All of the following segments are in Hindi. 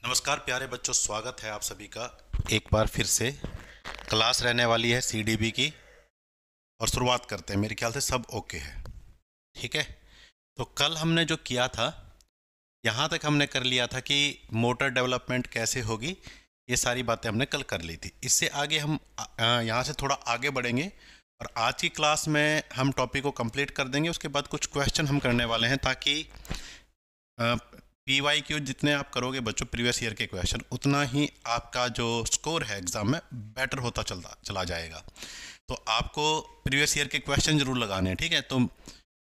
नमस्कार प्यारे बच्चों, स्वागत है आप सभी का एक बार फिर से। क्लास रहने वाली है सीडीबी की और शुरुआत करते हैं। मेरे ख्याल से सब ओके है, ठीक है। तो कल हमने जो किया था, यहाँ तक हमने कर लिया था कि मोटर डेवलपमेंट कैसे होगी, ये सारी बातें हमने कल कर ली थी। इससे आगे हम यहाँ से थोड़ा आगे बढ़ेंगे और आज की क्लास में हम टॉपिक को कंप्लीट कर देंगे। उसके बाद कुछ क्वेश्चन हम करने वाले हैं ताकि PYQ जितने आप करोगे बच्चों, प्रीवियस ईयर के क्वेश्चन, उतना ही आपका जो स्कोर है एग्जाम में बेटर होता चला जाएगा। तो आपको प्रीवियस ईयर के क्वेश्चन जरूर लगाने हैं, ठीक है। तो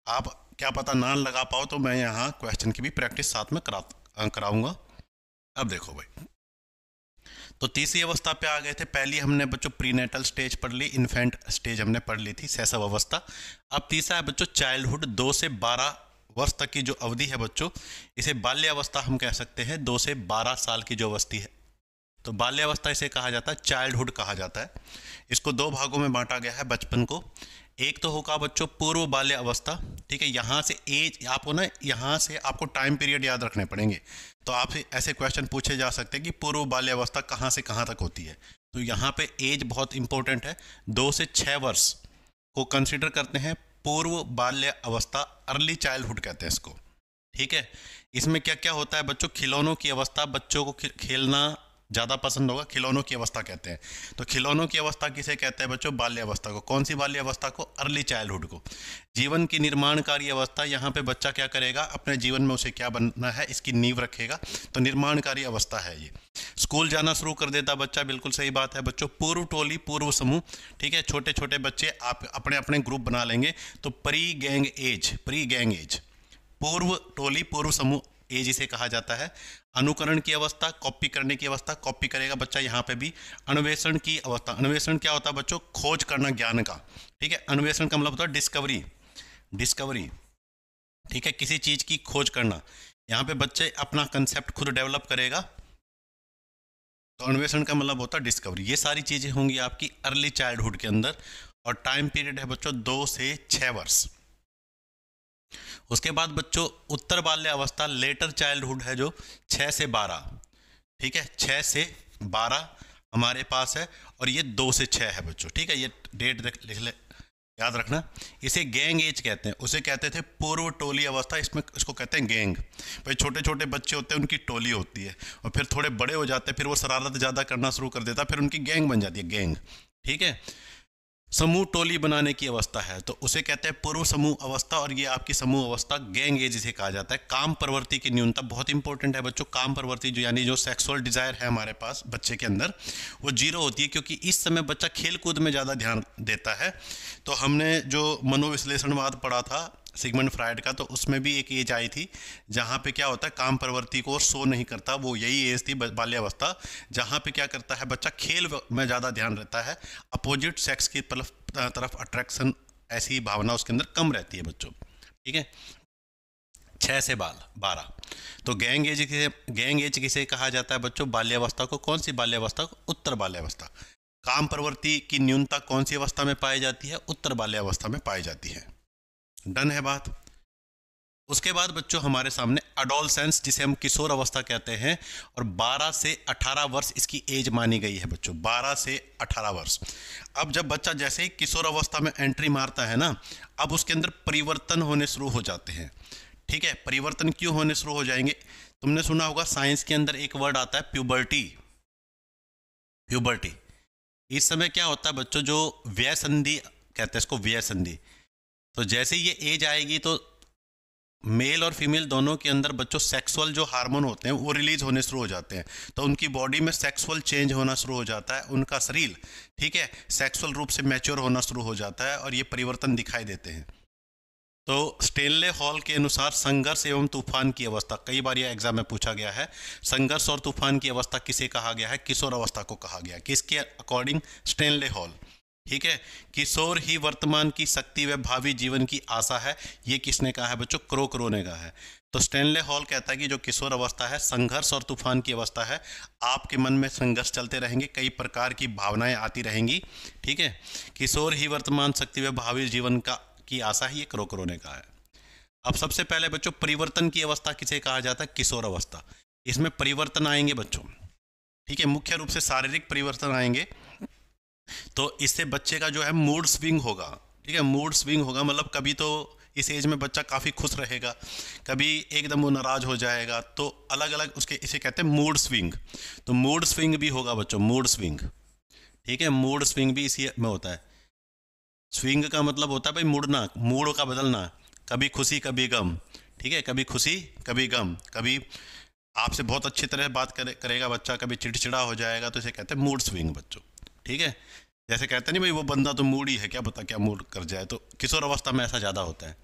आप क्या पता ना लगा पाओ, तो मैं यहाँ क्वेश्चन की भी प्रैक्टिस साथ में कराऊंगा। अब देखो भाई, तो तीसरी अवस्था पे आ गए थे। पहली हमने बच्चों प्रीनेटल स्टेज पढ़ ली, इन्फेंट स्टेज हमने पढ़ ली थी, शैशव अवस्था। अब तीसरा है बच्चों चाइल्डहुड, 2 से 12 वर्ष तक की जो अवधि है बच्चों, इसे बाल्यावस्था हम कह सकते हैं। 2 से 12 साल की जो अवस्थी है, तो बाल्यावस्था इसे कहा जाता है, चाइल्डहुड कहा जाता है। इसको 2 भागों में बांटा गया है बचपन को। एक तो होगा बच्चों पूर्व बाल्य अवस्था, ठीक है। यहाँ से एज आपको ना, यहाँ से आपको टाइम पीरियड याद रखने पड़ेंगे। तो आपसे ऐसे क्वेश्चन पूछे जा सकते हैं कि पूर्व बाल्य अवस्था कहाँ से कहाँ तक होती है। तो यहाँ पे एज बहुत इंपॉर्टेंट है। 2 से 6 वर्ष को कंसिडर करते हैं पूर्व बाल्य अवस्था, अर्ली चाइल्डहुड कहते हैं इसको, ठीक है। इसमें क्या क्या होता है बच्चों, खिलौनों की अवस्था, बच्चों को खेलना ज़्यादा पसंद होगा, खिलौनों की अवस्था कहते हैं। तो खिलौनों की अवस्था किसे कहते हैं बच्चों, बाल्य अवस्था को। कौन सी बाल्य अवस्था को, अर्ली चाइल्डहुड को। जीवन की निर्माणकारी अवस्था, यहाँ पे बच्चा क्या करेगा, अपने जीवन में उसे क्या बनना है, इसकी नींव रखेगा। तो निर्माणकारी अवस्था है ये। स्कूल जाना शुरू कर देता बच्चा, बिल्कुल सही बात है बच्चों। पूर्व टोली, पूर्व समूह, ठीक है। छोटे छोटे बच्चे आप अपने अपने ग्रुप बना लेंगे। तो pre gang as, pre gang as, पूर्व टोली, पूर्व समूह एज इसे कहा जाता है। अनुकरण की अवस्था, कॉपी करने की अवस्था, कॉपी करेगा बच्चा यहाँ पे भी। अन्वेषण की अवस्था, अन्वेषण क्या होता है बच्चों, खोज करना ज्ञान का, ठीक है। अन्वेषण का मतलब होता है डिस्कवरी, डिस्कवरी, ठीक है, किसी चीज की खोज करना। यहाँ पे बच्चे अपना कंसेप्ट खुद डेवलप करेगा, तो अन्वेषण का मतलब होता है डिस्कवरी। ये सारी चीजें होंगी आपकी अर्ली चाइल्डहुड के अंदर। और टाइम पीरियड है बच्चों 2 से 6 वर्ष। उसके बाद बच्चों उत्तर बाल्य अवस्था, लेटर चाइल्डहुड है जो 6 से 12, ठीक है। 6 से 12 हमारे पास है और ये 2 से 6 है बच्चों, ठीक है। ये डेट लिख ले, याद रखना। इसे गैंग एज कहते हैं। उसे कहते थे पूर्व टोली अवस्था, इसमें इसको कहते हैं गैंग। भाई छोटे छोटे बच्चे होते हैं, उनकी टोली होती है, और फिर थोड़े बड़े हो जाते हैं, फिर वो शरारत ज़्यादा करना शुरू कर देता है, फिर उनकी गैंग बन जाती है, गैंग, ठीक है। समूह टोली बनाने की अवस्था है, तो उसे कहते हैं पूर्व समूह अवस्था, और ये आपकी समूह अवस्था गैंग एज इसे कहा जाता है। काम प्रवृत्ति की न्यूनता बहुत इंपॉर्टेंट है बच्चों। काम प्रवृत्ति जो यानी जो सेक्सुअल डिजायर है हमारे पास बच्चे के अंदर, वो 0 होती है, क्योंकि इस समय बच्चा खेल कूद में ज़्यादा ध्यान देता है। तो हमने जो मनोविश्लेषणवाद पढ़ा था सिगमंड फ्रायड का, तो उसमें भी एक एज आई थी जहाँ पे क्या होता है, काम प्रवृत्ति को शो नहीं करता। वो यही एज थी बाल्यावस्था, जहाँ पे क्या करता है बच्चा, खेल में ज़्यादा ध्यान रहता है, अपोजिट सेक्स की तरफ अट्रैक्शन, ऐसी भावना उसके अंदर कम रहती है बच्चों, ठीक है। 6 से 12। तो गैंग एज किसे कहा जाता है बच्चों, बाल्यावस्था को। कौन सी बाल्यावस्था को, उत्तर बाल्यावस्था। काम प्रवृत्ति की न्यूनता कौन सी अवस्था में पाई जाती है, उत्तर बाल्यावस्था में पाई जाती है। डन है बात। उसके बाद बच्चों हमारे सामने अडोलसेंस, जिसे हम किशोर अवस्था कहते हैं, और 12 से 18 वर्ष इसकी एज मानी गई है बच्चों, 12 से 18 वर्ष। अब जब बच्चा जैसे ही किशोर अवस्था में एंट्री मारता है ना, अब उसके अंदर परिवर्तन होने शुरू हो जाते हैं, ठीक है। परिवर्तन क्यों होने शुरू हो जाएंगे, तुमने सुना होगा साइंस के अंदर एक वर्ड आता है प्यूबर्टी, प्यूबर्टी। इस समय क्या होता है बच्चों, जो व्यय संधि कहते हैं इसको, व्यय संधि। तो जैसे ये एज आएगी, तो मेल और फीमेल दोनों के अंदर बच्चों सेक्सुअल जो हार्मोन होते हैं वो रिलीज होने शुरू हो जाते हैं। तो उनकी बॉडी में सेक्सुअल चेंज होना शुरू हो जाता है, उनका शरीर, ठीक है, सेक्सुअल रूप से मैच्योर होना शुरू हो जाता है, और ये परिवर्तन दिखाई देते हैं। तो स्टेनले हॉल के अनुसार संघर्ष एवं तूफान की अवस्था, कई बार यह एग्जाम में पूछा गया है, संघर्ष और तूफान की अवस्था किसे कहा गया है, किशोर अवस्था को कहा गया। किसके अकॉर्डिंग, स्टेनले हॉल, ठीक है। किशोर ही वर्तमान की शक्ति व भावी जीवन की आशा है, ये किसने कहा है बच्चों, क्रो ने कहा है। तो स्टेनले हॉल कहता है कि जो किशोर अवस्था है संघर्ष और तूफान की अवस्था है। आपके मन में संघर्ष चलते रहेंगे, कई प्रकार की भावनाएं आती रहेंगी, ठीक है। किशोर ही वर्तमान शक्ति व भावी जीवन का की आशा ही, ये क्रो ने कहा है। अब सबसे पहले बच्चों परिवर्तन की अवस्था किसे कहा जाता है, किशोर अवस्था। इसमें परिवर्तन आएंगे बच्चों, ठीक है, मुख्य रूप से शारीरिक परिवर्तन आएंगे। तो इससे बच्चे का जो है मूड स्विंग होगा, ठीक है, मूड स्विंग होगा, मतलब कभी तो इस एज में बच्चा काफ़ी खुश रहेगा, कभी एकदम वो नाराज हो जाएगा, तो अलग अलग उसके, इसे कहते हैं मूड स्विंग। तो मूड स्विंग भी होगा बच्चों, मूड स्विंग, ठीक है, मूड स्विंग भी इसी में होता है। स्विंग का मतलब होता है भाई मुड़ना, मूड का बदलना, कभी खुशी कभी गम, ठीक है, कभी खुशी कभी गम, कभी आपसे बहुत अच्छी तरह बात करेगा बच्चा, कभी चिड़चिड़ा हो जाएगा, तो इसे कहते हैं मूड स्विंग बच्चों, ठीक है। जैसे कहते नहीं भाई वो बंदा तो मूड ही है, क्या पता क्या मूड कर जाए, तो किशोर अवस्था में ऐसा ज़्यादा होता है।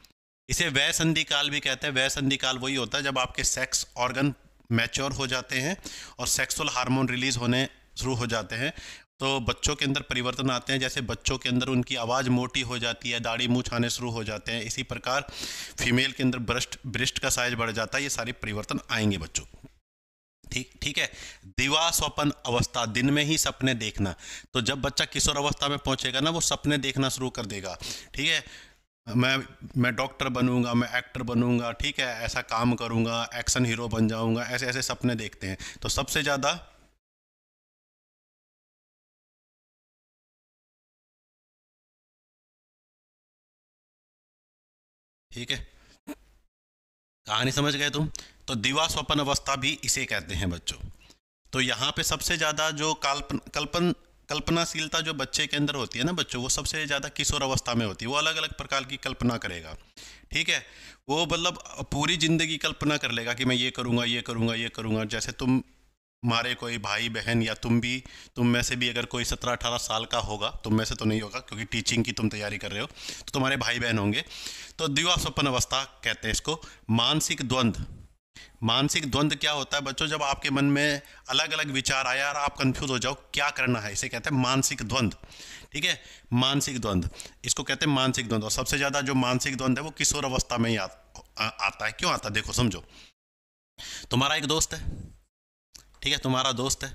इसे वय संधि काल भी कहते हैं। वय संधि काल वही होता है जब आपके सेक्स ऑर्गन मैच्योर हो जाते हैं और सेक्सुअल हार्मोन रिलीज होने शुरू हो जाते हैं, तो बच्चों के अंदर परिवर्तन आते हैं। जैसे बच्चों के अंदर उनकी आवाज़ मोटी हो जाती है, दाढ़ी मूंछ आने शुरू हो जाते हैं, इसी प्रकार फीमेल के अंदर ब्रेस्ट का साइज बढ़ जाता है। ये सारे परिवर्तन आएंगे बच्चों, ठीक ठीक है। दिवा स्वप्न अवस्था, दिन में ही सपने देखना। तो जब बच्चा किशोर अवस्था में पहुंचेगा ना, वो सपने देखना शुरू कर देगा, ठीक है। मैं डॉक्टर बनूंगा, मैं एक्टर बनूंगा, ठीक है, ऐसा काम करूंगा, एक्शन हीरो बन जाऊंगा, ऐसे ऐसे सपने देखते हैं। तो सबसे ज़्यादा, ठीक है, कहानी समझ गए तुम। तो दिवा स्वप्न अवस्था भी इसे कहते हैं बच्चों। तो यहाँ पे सबसे ज़्यादा जो कल्पनाशीलता जो बच्चे के अंदर होती है ना बच्चों, वो सबसे ज़्यादा किशोर अवस्था में होती है। वो अलग अलग प्रकार की कल्पना करेगा, ठीक है। वो मतलब पूरी ज़िंदगी कल्पना कर लेगा कि मैं ये करूँगा, ये करूँगा, ये करूँगा। जैसे तुम हमारे कोई भाई बहन या तुम में से भी अगर कोई 17-18 साल का होगा, तुम में से तो नहीं होगा क्योंकि टीचिंग की तुम तैयारी कर रहे हो, तो तुम्हारे भाई बहन होंगे। तो दिवा स्वप्न अवस्था कहते हैं इसको। मानसिक द्वंद्व, मानसिक द्वंद्व क्या होता है बच्चों, जब आपके मन में अलग अलग विचार आया और आप कंफ्यूज हो जाओ क्या करना है, इसे कहते हैं मानसिक द्वंद्व, ठीक है। मानसिक द्वंद्व, इसको कहते हैं मानसिक द्वंद्व। और सबसे ज़्यादा जो मानसिक द्वंद्व है वो किशोर अवस्था में ही आता है। क्यों आता है, देखो समझो। तुम्हारा एक दोस्त है, ठीक है, तुम्हारा दोस्त है।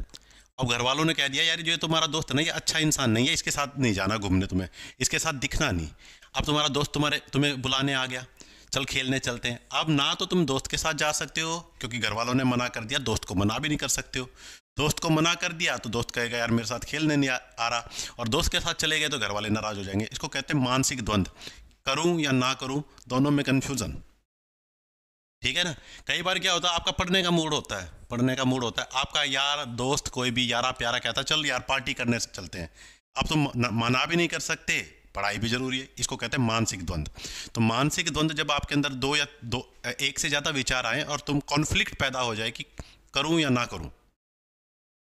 अब घर वालों ने कह दिया यार ये तुम्हारा दोस्त है ना, ये अच्छा इंसान नहीं है, इसके साथ नहीं जाना घूमने, तुम्हें इसके साथ दिखना नहीं। अब तुम्हारा दोस्त तुम्हें बुलाने आ गया, चल खेलने चलते हैं। अब ना तो तुम दोस्त के साथ जा सकते हो क्योंकि घर वालों ने मना कर दिया, दोस्त को मना भी नहीं कर सकते हो। दोस्त को मना कर दिया तो दोस्त कहेगा यार मेरे साथ खेलने नहीं आ रहा, और दोस्त के साथ चले गए तो घर वाले नाराज हो जाएंगे। इसको कहते हैं मानसिक द्वंद्व, करूं या ना करूं, दोनों में कन्फ्यूजन, ठीक है ना। कई बार क्या होता है, आपका पढ़ने का मूड होता है, पढ़ने का मूड होता है, आपका यार दोस्त कोई भी यारा प्यारा कहता है चल यार पार्टी करने से चलते हैं, आप तो मना भी नहीं कर सकते, पढ़ाई भी जरूरी है। इसको कहते हैं मानसिक द्वंद्व। तो मानसिक द्वंद्व जब आपके अंदर एक से ज़्यादा विचार आए और तुम कॉन्फ्लिक्ट पैदा हो जाए कि करूं या ना करूं,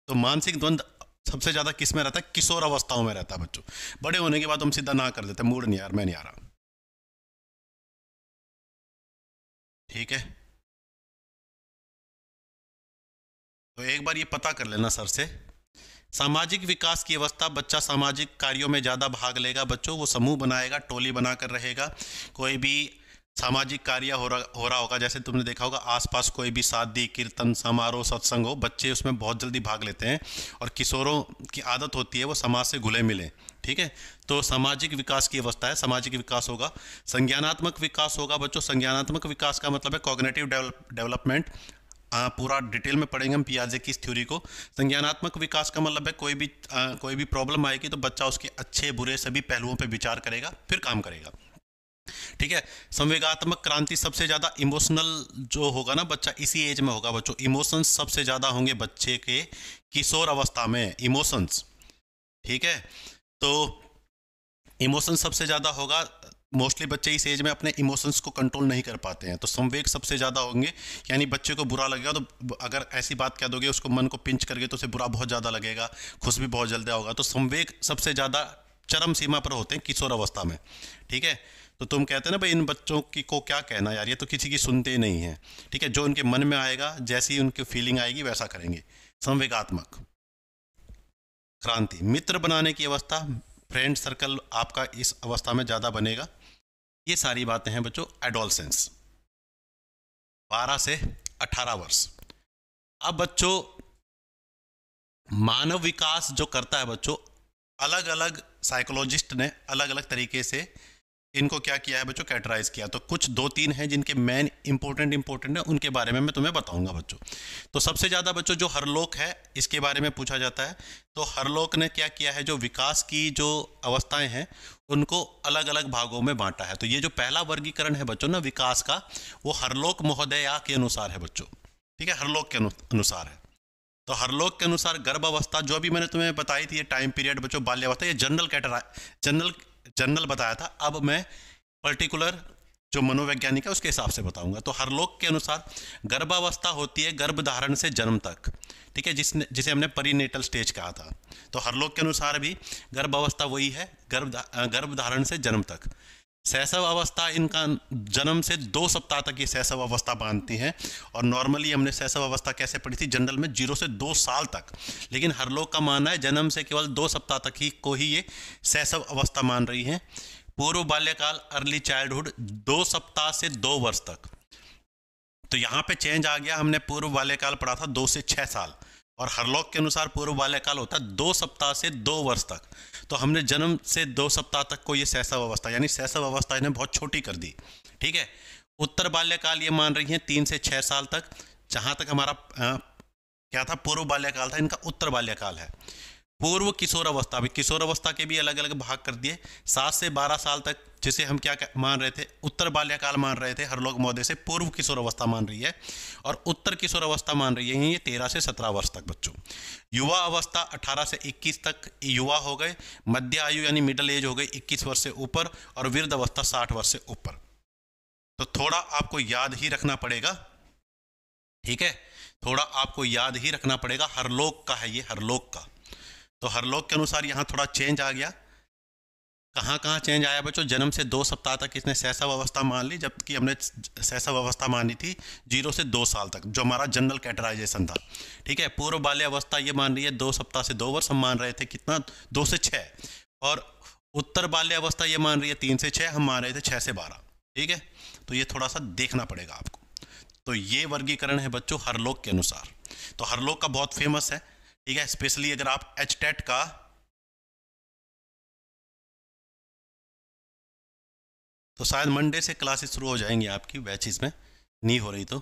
तो मानसिक द्वंद्व सबसे ज़्यादा किस में रहता है, किशोर अवस्थाओं में रहता है बच्चों। बड़े होने के बाद हम सीधा ना कर देते, मूड नहीं यार, मैं नहीं आ रहा, ठीक है। तो एक बार ये पता कर लेना सर से। सामाजिक विकास की अवस्था, बच्चा सामाजिक कार्यों में ज़्यादा भाग लेगा बच्चों, वो समूह बनाएगा, टोली बनाकर रहेगा। कोई भी सामाजिक कार्य हो रहा होगा, जैसे तुमने देखा होगा आसपास कोई भी शादी कीर्तन समारोह सत्संग हो, बच्चे उसमें बहुत जल्दी भाग लेते हैं। और किशोरों की आदत होती है वो समाज से घुले मिले, ठीक है। तो सामाजिक विकास की अवस्था है, सामाजिक विकास होगा। संज्ञानात्मक विकास होगा बच्चों। संज्ञानात्मक विकास का मतलब है कॉग्निटिव डेवलपमेंट। पूरा डिटेल में पढ़ेंगे हम पियाजे की इस थ्योरी को। संज्ञानात्मक विकास का मतलब है कोई भी प्रॉब्लम आएगी तो बच्चा उसके अच्छे बुरे सभी पहलुओं पर विचार करेगा, फिर काम करेगा, ठीक है। संवेगात्मक क्रांति, सबसे ज़्यादा इमोशनल जो होगा ना बच्चा इसी एज में होगा बच्चों। इमोशंस सबसे ज़्यादा होंगे बच्चे के किशोर अवस्था में, इमोशंस, ठीक है। तो इमोशंस सबसे ज़्यादा होगा। मोस्टली बच्चे इस एज में अपने इमोशंस को कंट्रोल नहीं कर पाते हैं, तो संवेग सबसे ज़्यादा होंगे। यानी बच्चे को बुरा लगेगा तो अगर ऐसी बात कह दोगे उसको, मन को पिंच करके, तो उसे बुरा बहुत ज़्यादा लगेगा, खुश भी बहुत जल्दी होगा। तो संवेग सबसे ज़्यादा चरम सीमा पर होते हैं किशोर अवस्था में, ठीक है। तो तुम कहते हैं ना भाई इन बच्चों की को क्या कहना यार, ये तो किसी की सुनते ही नहीं है, ठीक है। जो उनके मन में आएगा, जैसी उनकी फीलिंग आएगी वैसा करेंगे। संवेगात्मक क्रांति, मित्र बनाने की अवस्था, फ्रेंड सर्कल आपका इस अवस्था में ज़्यादा बनेगा। ये सारी बातें हैं बच्चों एडोलसेंस, 12 से 18 वर्ष। अब बच्चों मानव विकास जो करता है बच्चों, अलग अलग साइकोलॉजिस्ट ने अलग अलग तरीके से इनको क्या किया है बच्चों, कैटेगराइज किया। तो कुछ 2-3 हैं जिनके मेन इंपॉर्टेंट है, उनके बारे में मैं तुम्हें बताऊंगा बच्चों। तो सबसे ज़्यादा बच्चों जो हरलोक है, इसके बारे में पूछा जाता है। तो हरलोक ने क्या किया है, जो विकास की जो अवस्थाएं हैं उनको अलग अलग भागों में बांटा है। तो ये जो पहला वर्गीकरण है बच्चों ना विकास का, वो हरलोक महोदया के अनुसार है बच्चों, ठीक है, हरलोक के अनुसार है। तो हरलोक के अनुसार गर्भ अवस्था, जो अभी मैंने तुम्हें बताई थी ये टाइम पीरियड बच्चों, बाल्यावस्था, ये जनरल जनरल बताया था। अब मैं पर्टिकुलर जो मनोवैज्ञानिक है उसके हिसाब से बताऊंगा। तो हरलोक के अनुसार गर्भावस्था होती है गर्भधारण से जन्म तक, ठीक है, जिसे हमने परिनेटल स्टेज कहा था। तो हरलोक के अनुसार भी गर्भावस्था वही है, गर्भधारण से जन्म तक। शैशव अवस्था, इनका जन्म से 2 सप्ताह तक ये शैशव अवस्था बांधती हैं। और नॉर्मली हमने शैशव अवस्था कैसे पढ़ी थी, जनरल में 0 से 2 साल तक। लेकिन हरलोक का मानना है जन्म से केवल 2 सप्ताह तक ही को ही ये शैशव अवस्था मान रही हैं। पूर्व बाल्यकाल, अर्ली चाइल्डहुड, 2 सप्ताह से 2 वर्ष तक। तो यहाँ पे चेंज आ गया, हमने पूर्व बाल्यकाल पढ़ा था 2 से 6 साल, और हरलोक के अनुसार पूर्व बाल्यकाल होता है 2 सप्ताह से 2 वर्ष तक। तो हमने जन्म से 2 सप्ताह तक को ये शैशव अवस्था, यानी शैशव अवस्था इन्हें बहुत छोटी कर दी, ठीक है। उत्तर बाल्यकाल ये मान रही हैं 3 से 6 साल तक। जहाँ तक हमारा क्या था, पूर्व बाल्यकाल था, इनका उत्तर बाल्यकाल है। पूर्व किशोर अवस्था, भी किशोर अवस्था के भी अलग अलग भाग कर दिए। 7 से 12 साल तक जिसे हम क्या मान रहे थे, उत्तर बाल्यकाल मान रहे थे, हरलोक महोदय से पूर्व किशोर अवस्था मान रही है। और उत्तर किशोर अवस्था मान रही है ये 13 से 17 वर्ष तक बच्चों। युवा अवस्था 18 से 21 तक युवा हो गए। मध्य आयु यानी मिडिल एज हो गई 21 वर्ष से ऊपर। और वृद्ध अवस्था 60 वर्ष से ऊपर। तो थोड़ा आपको याद ही रखना पड़ेगा, ठीक है, थोड़ा आपको याद ही रखना पड़ेगा। हरलोक का है ये, हरलोक का। तो हरलोक के अनुसार यहाँ थोड़ा चेंज आ गया। कहाँ कहाँ चेंज आया बच्चों, जन्म से 2 सप्ताह तक इसने शैशव अवस्था मान ली, जबकि हमने शैशव अवस्था मानी थी 0 से 2 साल तक, जो हमारा जनरल कैटेगराइजेशन था, ठीक है। पूर्व बाल्य अवस्था ये मान रही है 2 सप्ताह से 2 वर्ष, हम मान रहे थे कितना, 2 से 6। और उत्तर बाल्य अवस्था ये मान रही है 3 से 6, हम मान रहे थे 6 से 12, ठीक है। तो ये थोड़ा सा देखना पड़ेगा आपको। तो ये वर्गीकरण है बच्चों हरलोक के अनुसार। तो हरलोक का बहुत फेमस है, ठीक है, स्पेशली अगर आप HTET का तो शायद मंडे से क्लासेस शुरू हो जाएंगी आपकी बैचेस में, नहीं हो रही तो।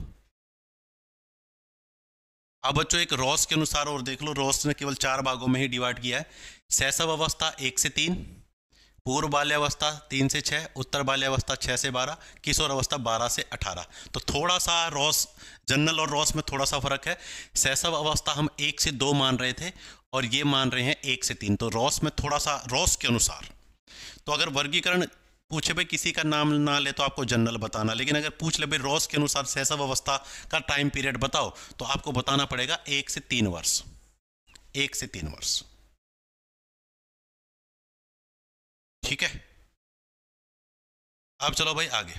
अब बच्चों एक रॉस के अनुसार और देख लो। रॉस ने केवल 4 भागों में ही डिवाइड किया है। शैशव अवस्था 1 से 3, पूर्व बाल्यावस्था 3 से 6, उत्तर बाल्यावस्था 6 से 12, किशोर अवस्था 12 से 18। तो थोड़ा सा रॉस, जनरल और रॉस में थोड़ा सा फर्क है। शैशव अवस्था हम 1 से 2 मान रहे थे और ये मान रहे हैं 1 से 3। तो रॉस में थोड़ा सा, रॉस के अनुसार। तो अगर वर्गीकरण पूछे भाई किसी का नाम ना ले तो आपको जनरल बताना, लेकिन अगर पूछ ले भाई रॉस के अनुसार शैशव अवस्था का टाइम पीरियड बताओ, तो आपको बताना पड़ेगा 1 से 3 वर्ष, 1 से 3 वर्ष, ठीक है। अब चलो भाई आगे।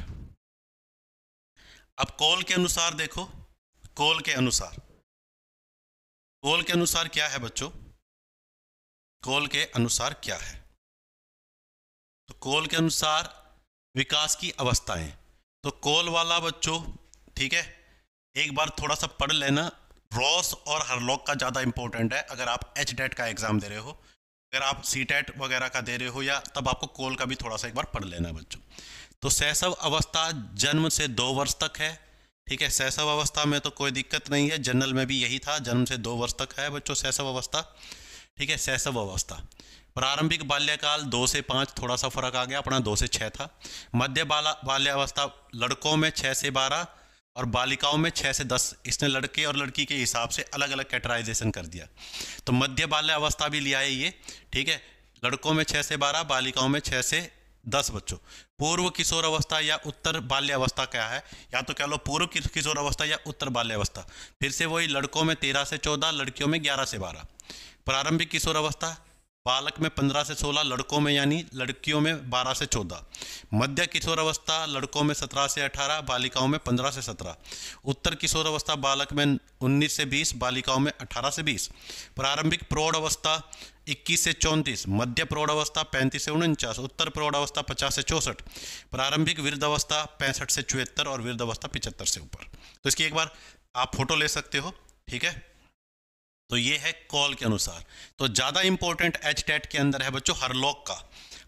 अब कॉल के अनुसार देखो, कॉल के अनुसार, कॉल के अनुसार क्या है बच्चों, कॉल के अनुसार क्या है। तो कॉल के अनुसार विकास की अवस्थाएं। तो कॉल वाला बच्चों, ठीक है, एक बार थोड़ा सा पढ़ लेना। रॉस और हरलॉक का ज़्यादा इंपॉर्टेंट है अगर आप HTET का एग्ज़ाम दे रहे हो। अगर आप CTET वगैरह का दे रहे हो या तब आपको कॉल का भी थोड़ा सा एक बार पढ़ लेना बच्चों। तो शैशव अवस्था जन्म से 2 वर्ष तक है, ठीक है। शैशव अवस्था में तो कोई दिक्कत नहीं है, जनरल में भी यही था, जन्म से 2 वर्ष तक है बच्चों शैशव अवस्था, ठीक है। शैशव अवस्था प्रारंभिक बाल्यकाल 2 से 5, थोड़ा सा फर्क आ गया, अपना 2 से 6 था। मध्य बाल्यावस्था लड़कों में 6 से 12 और बालिकाओं में 6 से 10। इसने लड़के और लड़की के हिसाब से अलग अलग कैटेगराइजेशन कर दिया। तो मध्य बाल्यावस्था भी लिया है ये, ठीक है, लड़कों में 6 से 12, बालिकाओं में 6 से 10 बच्चों। पूर्व किशोर अवस्था या उत्तर बाल्यावस्था क्या है, या तो कह लो पूर्व किशोर अवस्था या उत्तर बाल्यावस्था। फिर से वही, लड़कों में 13 से 14, लड़कियों में 11 से 12। प्रारंभिक किशोर अवस्था बालक में 15 से 16, लड़कों में यानी लड़कियों में 12 से 14। मध्य किशोर अवस्था लड़कों में 17 से 18, बालिकाओं में 15 से 17। उत्तर किशोर अवस्था बालक में 19 से 20, बालिकाओं में 18 से 20। प्रारंभिक प्रौढ़ अवस्था 21 से 34, मध्य प्रौढ़ अवस्था 35 से 49, उत्तर प्रौढ़ अवस्था 50 से 64। प्रारंभिक वृद्ध अवस्था 65 से 74 और वृद्ध अवस्था 75 से ऊपर। तो इसकी एक बार आप फोटो ले सकते हो, ठीक है। तो ये है कॉल के अनुसार। तो ज़्यादा इंपॉर्टेंट HTET के अंदर है बच्चों हरलॉक का।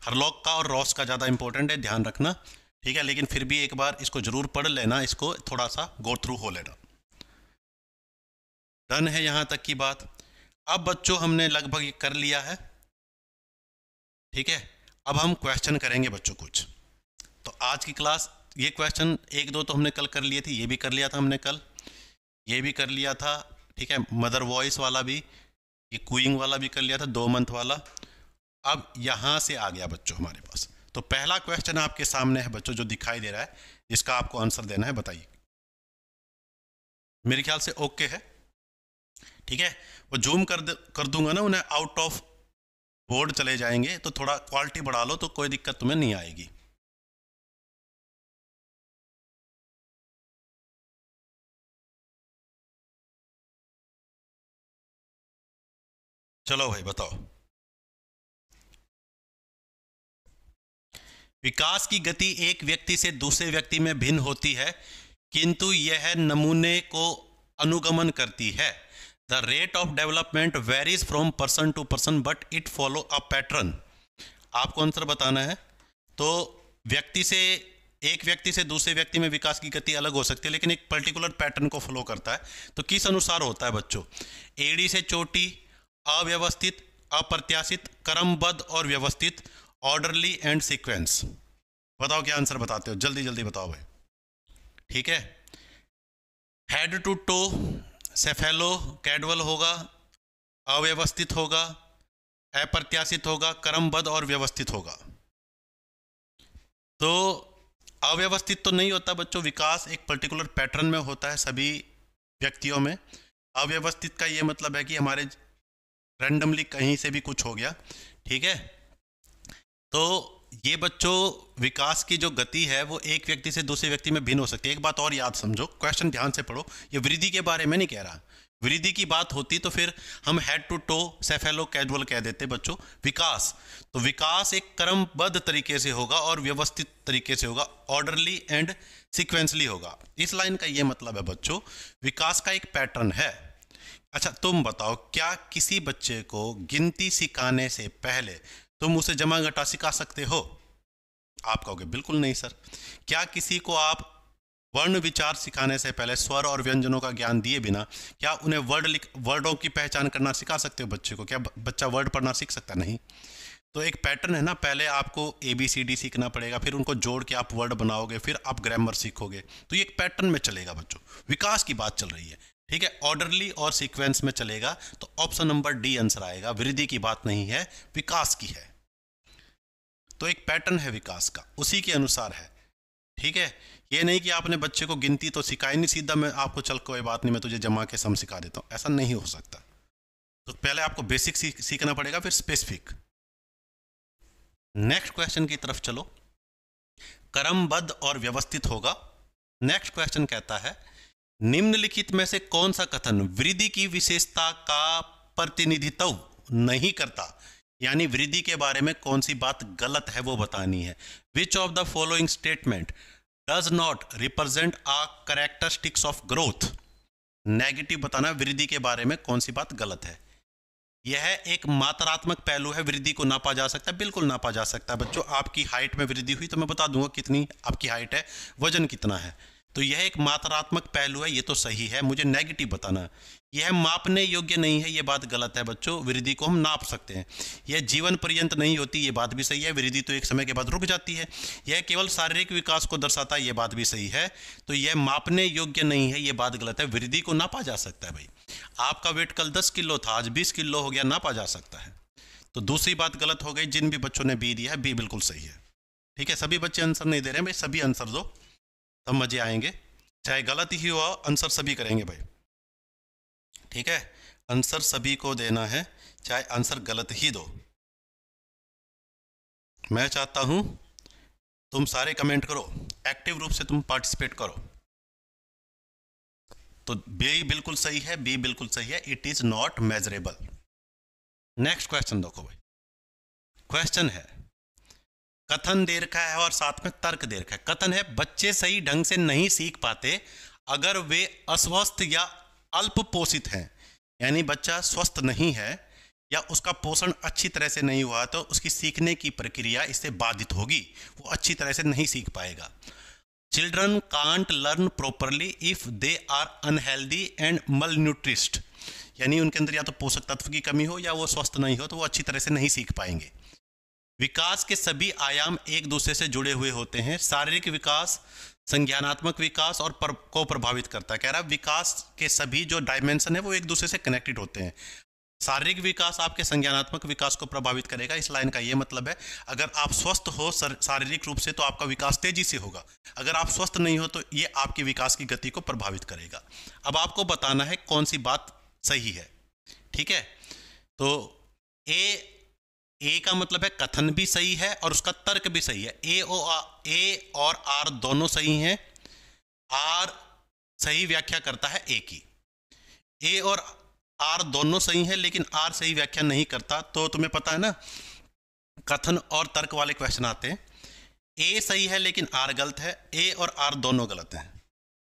हरलॉक का और रॉस का ज़्यादा इंपॉर्टेंट है, ध्यान रखना, ठीक है। लेकिन फिर भी एक बार इसको जरूर पढ़ लेना, इसको थोड़ा सा गो थ्रू हो लेना। डन है यहां तक की बात। अब बच्चों हमने लगभग ये कर लिया है, ठीक है। अब हम क्वेश्चन करेंगे बच्चों कुछ। तो आज की क्लास, ये क्वेश्चन एक दो तो हमने कल कर लिए थे, ये भी कर लिया था हमने कल, ये भी कर लिया था, ठीक है। मदर वॉइस वाला भी, ये कूइंग वाला भी कर लिया था, 2 मंथ वाला। अब यहां से आ गया बच्चों हमारे पास। तो पहला क्वेश्चन आपके सामने है बच्चों, जो दिखाई दे रहा है, जिसका आपको आंसर देना है। बताइए, मेरे ख्याल से ओके है, ठीक है। वो जूम कर दूंगा ना, उन्हें आउट ऑफ बोर्ड चले जाएंगे, तो थोड़ा क्वालिटी बढ़ा लो तो कोई दिक्कत तुम्हें नहीं आएगी। चलो भाई बताओ। विकास की गति एक व्यक्ति से दूसरे व्यक्ति में भिन्न होती है, किंतु यह नमूने को अनुगमन करती है। The rate of development varies from person to person but it follow a pattern. आपको आंसर बताना है। तो व्यक्ति से, एक व्यक्ति से दूसरे व्यक्ति में विकास की गति अलग हो सकती है, लेकिन एक पर्टिकुलर पैटर्न को फॉलो करता है। तो किस अनुसार होता है बच्चों? एड़ी से चोटी, अव्यवस्थित, अप्रत्याशित, क्रमबद्ध और व्यवस्थित, ऑर्डरली एंड सीक्वेंस। बताओ क्या आंसर बताते हो, जल्दी जल्दी बताओ भाई, ठीक है। हेड टू टो सेफेलो कैडवल होगा, अव्यवस्थित होगा, अप्रत्याशित होगा, क्रमबद्ध और व्यवस्थित होगा। तो अव्यवस्थित तो नहीं होता बच्चों, विकास एक पर्टिकुलर पैटर्न में होता है सभी व्यक्तियों में। अव्यवस्थित का ये मतलब है कि हमारे रैंडमली कहीं से भी कुछ हो गया, ठीक है। तो ये बच्चों विकास की जो गति है वो एक व्यक्ति से दूसरे व्यक्ति में भिन्न हो सकती है। एक बात और याद समझो, क्वेश्चन ध्यान से पढ़ो, ये वृद्धि के बारे में नहीं कह रहा। वृद्धि की बात होती तो फिर हम head to to cephalo casual कह देते बच्चों। विकास, तो विकास एक क्रमबद्ध तरीके से होगा और व्यवस्थित तरीके से होगा, ऑर्डरली एंड सीक्वेंसली होगा। इस लाइन का ये मतलब है बच्चों, विकास का एक पैटर्न है। अच्छा तुम बताओ, क्या किसी बच्चे को गिनती सिखाने से पहले तुम उसे जमा घटा सिखा सकते हो? आप कहोगे बिल्कुल नहीं सर। क्या किसी को आप वर्ण विचार सिखाने से पहले स्वर और व्यंजनों का ज्ञान दिए बिना क्या उन्हें वर्डों की पहचान करना सिखा सकते हो बच्चे को? क्या बच्चा वर्ड पढ़ना सीख सकता? नहीं। तो एक पैटर्न है ना, पहले आपको ABCD सीखना पड़ेगा, फिर उनको जोड़ के आप वर्ड बनाओगे, फिर आप ग्रामर सीखोगे। तो ये एक पैटर्न में चलेगा बच्चों। विकास की बात चल रही है, ठीक है, ऑर्डरली और सीक्वेंस में चलेगा। तो ऑप्शन नंबर डी आंसर आएगा। वृद्धि की बात नहीं है, विकास की है। तो एक पैटर्न है विकास का, उसी के अनुसार है, ठीक है। ये नहीं कि आपने बच्चे को गिनती तो सिखाई नहीं, सीधा मैं आपको चल कोई बात नहीं मैं तुझे जमा के सम सिखा देता हूं, ऐसा नहीं हो सकता। तो पहले आपको बेसिक सीखना पड़ेगा, फिर स्पेसिफिक। नेक्स्ट क्वेश्चन की तरफ चलो। क्रमबद्ध और व्यवस्थित होगा। नेक्स्ट क्वेश्चन कहता है, निम्नलिखित में से कौन सा कथन वृद्धि की विशेषता का प्रतिनिधित्व नहीं करता? यानी वृद्धि के बारे में कौन सी बात गलत है वो बतानी है। Which of the following statement does not represent a characteristics of growth? Negative बताना, वृद्धि के बारे में कौन सी बात गलत है। यह एक मात्रात्मक पहलू है, वृद्धि को नापा जा सकता है, बिल्कुल नापा जा सकता है बच्चों। आपकी हाइट में वृद्धि हुई तो मैं बता दूंगा कितनी आपकी हाइट है, वजन कितना है। तो यह एक मात्रात्मक पहलू है, ये तो सही है। मुझे नेगेटिव बताना, यह मापने योग्य नहीं है, ये बात गलत है बच्चों। वृद्धि को हम नाप सकते हैं। यह जीवन पर्यंत नहीं होती, ये बात भी सही है। वृद्धि तो एक समय के बाद रुक जाती है। यह केवल शारीरिक विकास को दर्शाता है, ये बात भी सही है। तो यह मापने योग्य नहीं है, ये बात गलत है। वृद्धि को नापा जा सकता है भाई। आपका वेट कल 10 किलो था, आज 20 किलो हो गया, नापा जा सकता है। तो दूसरी बात गलत हो गई। जिन भी बच्चों ने बी दिया है, बी बिल्कुल सही है, ठीक है। सभी बच्चे आंसर नहीं दे रहे हैं भाई, सभी आंसर दो तब मजे आएंगे। चाहे गलत ही हो, आंसर सभी करेंगे भाई, ठीक है। आंसर सभी को देना है, चाहे आंसर गलत ही दो। मैं चाहता हूं तुम सारे कमेंट करो, एक्टिव रूप से तुम पार्टिसिपेट करो। तो बी बिल्कुल सही है, बी बिल्कुल सही है, it is not measurable. Next question देखो भाई। क्वेश्चन है, कथन दे रखा है और साथ में तर्क दे रखा है। कथन है, बच्चे सही ढंग से नहीं सीख पाते अगर वे अस्वस्थ या अल्प पोषित हैं। यानी बच्चा स्वस्थ नहीं है या उसका पोषण अच्छी तरह से नहीं हुआ तो उसकी सीखने की प्रक्रिया इससे बाधित होगी, वो अच्छी तरह से नहीं सीख पाएगा। Children can't learn properly if they are unhealthy and malnourished, यानी उनके अंदर या तो पोषक तत्व की कमी हो या वो स्वस्थ नहीं हो, तो वो अच्छी तरह से नहीं सीख पाएंगे। विकास के सभी आयाम एक दूसरे से जुड़े हुए होते हैं। शारीरिक विकास संज्ञानात्मक विकास और को प्रभावित करता है। कह रहा है विकास के सभी जो डायमेंशन है वो एक दूसरे से कनेक्टेड होते हैं। शारीरिक विकास आपके संज्ञानात्मक विकास को प्रभावित करेगा। इस लाइन का ये मतलब है, अगर आप स्वस्थ हो शारीरिक रूप से तो आपका विकास तेजी से होगा, अगर आप स्वस्थ नहीं हो तो ये आपके विकास की गति को प्रभावित करेगा। अब आपको बताना है कौन सी बात सही है, ठीक है। तो ए का मतलब है कथन भी सही है और उसका तर्क भी सही है। ए और आर दोनों सही हैं। आर सही व्याख्या करता है ए की। ए और आर दोनों सही हैं लेकिन आर सही व्याख्या नहीं करता। तो तुम्हें पता है ना, कथन और तर्क वाले क्वेश्चन आते हैं। ए सही है लेकिन आर गलत है, ए और आर दोनों गलत हैं।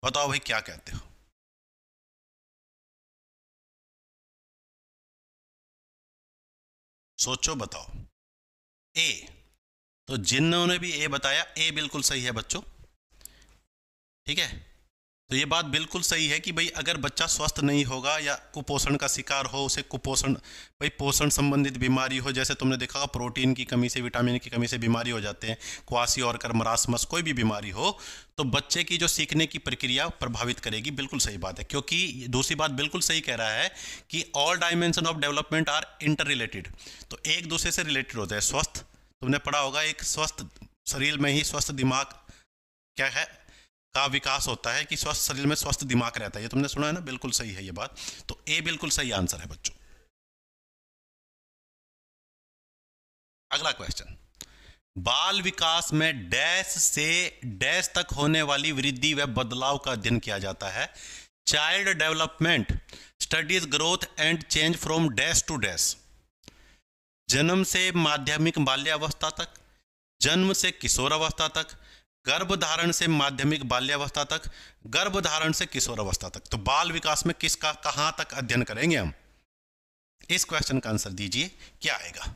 बताओ भाई क्या कहते हो? सोचो बताओ। ए, तो जिन्होंने भी ए बताया ए बिल्कुल सही है बच्चों, ठीक है। तो ये बात बिल्कुल सही है कि भाई अगर बच्चा स्वस्थ नहीं होगा या कुपोषण का शिकार हो, उसे कुपोषण भाई पोषण संबंधित बीमारी हो, जैसे तुमने देखा होगा प्रोटीन की कमी से, विटामिन की कमी से बीमारी हो जाते हैं, क्वासियोरकर, मरासमस, कोई भी बीमारी हो तो बच्चे की जो सीखने की प्रक्रिया प्रभावित करेगी। बिल्कुल सही बात है, क्योंकि दूसरी बात बिल्कुल सही कह रहा है कि all dimension of development are interrelated, तो एक दूसरे से रिलेटेड होते हैं। स्वस्थ, तुमने पढ़ा होगा एक स्वस्थ शरीर में ही स्वस्थ दिमाग क्या है का विकास होता है, कि स्वस्थ शरीर में स्वस्थ दिमाग रहता है। ये तुमने सुना है ना, बिल्कुल सही है ये बात। तो ए बिल्कुल सही आंसर है बच्चों। अगला क्वेश्चन, बाल विकास में डैश से डैश तक होने वाली वृद्धि व बदलाव का अध्ययन किया जाता है। Child development studies growth and change from dash to dash. जन्म से माध्यमिक बाल्यावस्था तक, जन्म से किशोर अवस्था तक, गर्भधारण से माध्यमिक बाल्यावस्था तक, गर्भधारण से किशोर अवस्था तक। तो बाल विकास में किसका कहां तक अध्ययन करेंगे हम? इस क्वेश्चन का आंसर दीजिए, क्या आएगा?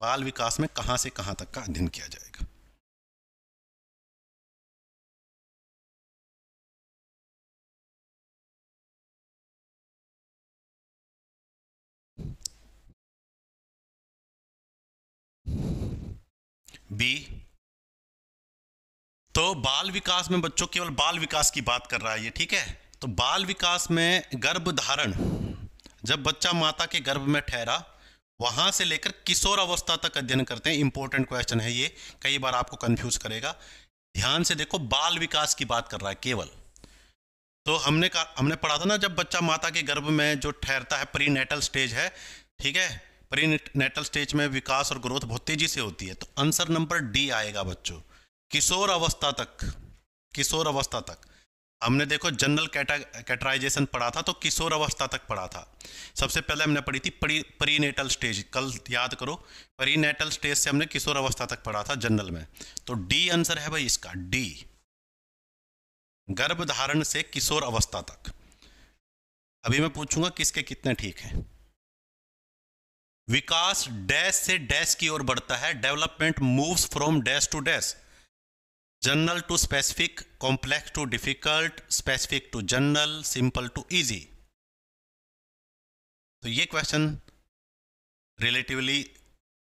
बाल विकास में कहां से कहां तक का अध्ययन किया जाएगा? बी। तो बाल विकास में बच्चों केवल बाल विकास की बात कर रहा है ये, ठीक है। तो बाल विकास में गर्भधारण, जब बच्चा माता के गर्भ में ठहरा वहां से लेकर किशोर अवस्था तक अध्ययन करते हैं। इंपॉर्टेंट क्वेश्चन है ये, कई बार आपको कंफ्यूज करेगा। ध्यान से देखो, बाल विकास की बात कर रहा है केवल। तो हमने पढ़ा था ना, जब बच्चा माता के गर्भ में जो ठहरता है, प्री नेटल स्टेज है, ठीक है। प्री नेटल स्टेज में विकास और ग्रोथ बहुत तेजी से होती है। तो आंसर नंबर डी आएगा बच्चों, किशोर अवस्था तक। किशोर अवस्था तक हमने देखो जनरल कैटेगराइजेशन पढ़ा था, तो किशोर अवस्था तक पढ़ा था। सबसे पहले हमने पढ़ी थी प्रीनेटल स्टेज, कल याद करो, प्रीनेटल स्टेज से हमने किशोर अवस्था तक पढ़ा था जनरल में। तो डी आंसर है भाई इसका, डी, गर्भधारण से किशोर अवस्था तक। अभी मैं पूछूंगा किसके कितने ठीक हैं। विकास डैश से डैश की ओर बढ़ता है। Development moves from dash to dash, general to specific, complex to difficult, specific to general, simple to easy. तो ये क्वेश्चन रिलेटिवली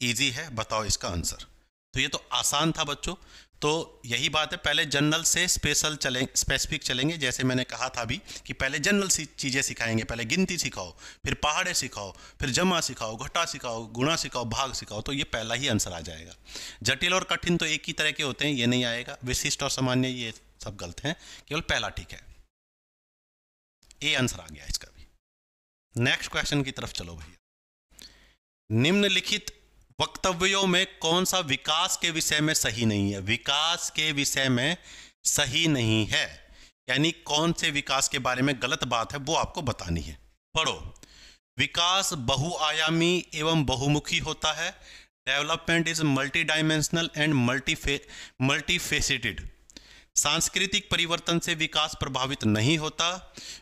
इजी है, बताओ इसका आंसर। तो ये तो आसान था बच्चों। तो यही बात है, पहले जनरल से स्पेसिफिक चलेंगे। जैसे मैंने कहा था अभी कि पहले जनरल चीज़ें सिखाएंगे, पहले गिनती सिखाओ, फिर पहाड़े सिखाओ, फिर जमा सिखाओ, घटा सिखाओ, गुणा सिखाओ, भाग सिखाओ। तो ये पहला ही आंसर आ जाएगा। जटिल और कठिन तो एक ही तरह के होते हैं, ये नहीं आएगा। विशिष्ट और सामान्य ये सब गलत हैं, केवल पहला ठीक है। ए आंसर आ गया इसका भी। नेक्स्ट क्वेश्चन की तरफ चलो भैया। निम्नलिखित वक्तव्यों में कौन सा विकास के विषय में सही नहीं है? विकास के विषय में सही नहीं है, यानी कौन से विकास के बारे में गलत बात है वो आपको बतानी है। पढ़ो, विकास बहुआयामी एवं बहुमुखी होता है। Development is multi dimensional and multifaceted. सांस्कृतिक परिवर्तन से विकास प्रभावित नहीं होता।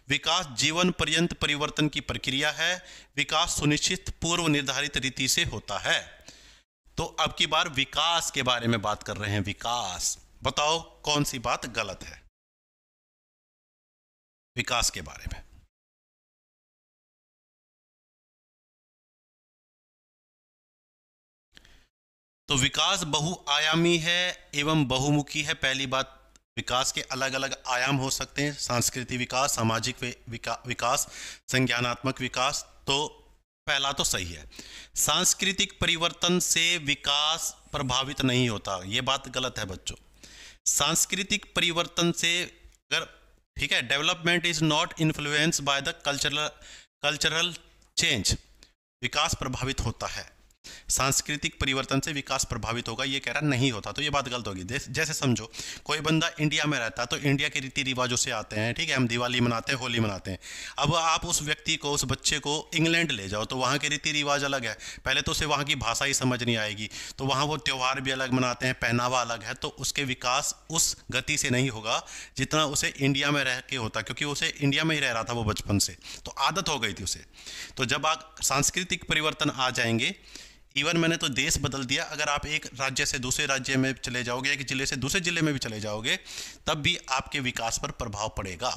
विकास जीवन पर्यंत परिवर्तन की प्रक्रिया है। विकास सुनिश्चित पूर्व निर्धारित रीति से होता है। तो अब की बार विकास के बारे में बात कर रहे हैं। विकास, बताओ कौन सी बात गलत है विकास के बारे में। तो विकास बहुआयामी है एवं बहुमुखी है। पहली बात, विकास के अलग अलग आयाम हो सकते हैं, सांस्कृतिक विकास, सामाजिक विकास, संज्ञानात्मक विकास। तो पहला तो सही है। सांस्कृतिक परिवर्तन से विकास प्रभावित नहीं होता, यह बात गलत है बच्चों। सांस्कृतिक परिवर्तन से अगर, ठीक है, development is not influence by the cultural change, विकास प्रभावित होता है। सांस्कृतिक परिवर्तन से विकास प्रभावित होगा, ये कह रहा नहीं होता, तो ये बात गलत होगी। जैसे समझो कोई बंदा इंडिया में रहता है तो इंडिया के रीति रिवाजों से आते हैं, ठीक है, हम दिवाली मनाते हैं, होली मनाते हैं। अब आप उस व्यक्ति को, उस बच्चे को इंग्लैंड ले जाओ तो वहाँ के रीति रिवाज अलग है। पहले तो उसे वहाँ की भाषा ही समझ नहीं आएगी, तो वहाँ वो त्यौहार भी अलग मनाते हैं, पहनावा अलग है, तो उसके विकास उस गति से नहीं होगा जितना उसे इंडिया में रह के होता, क्योंकि उसे इंडिया में ही रह रहा था वो बचपन से, तो आदत हो गई थी उसे। तो जब आप सांस्कृतिक परिवर्तन आ जाएंगे, इवन मैंने तो देश बदल दिया, अगर आप एक राज्य से दूसरे राज्य में चले जाओगे, एक जिले से दूसरे जिले में भी चले जाओगे, तब भी आपके विकास पर प्रभाव पड़ेगा।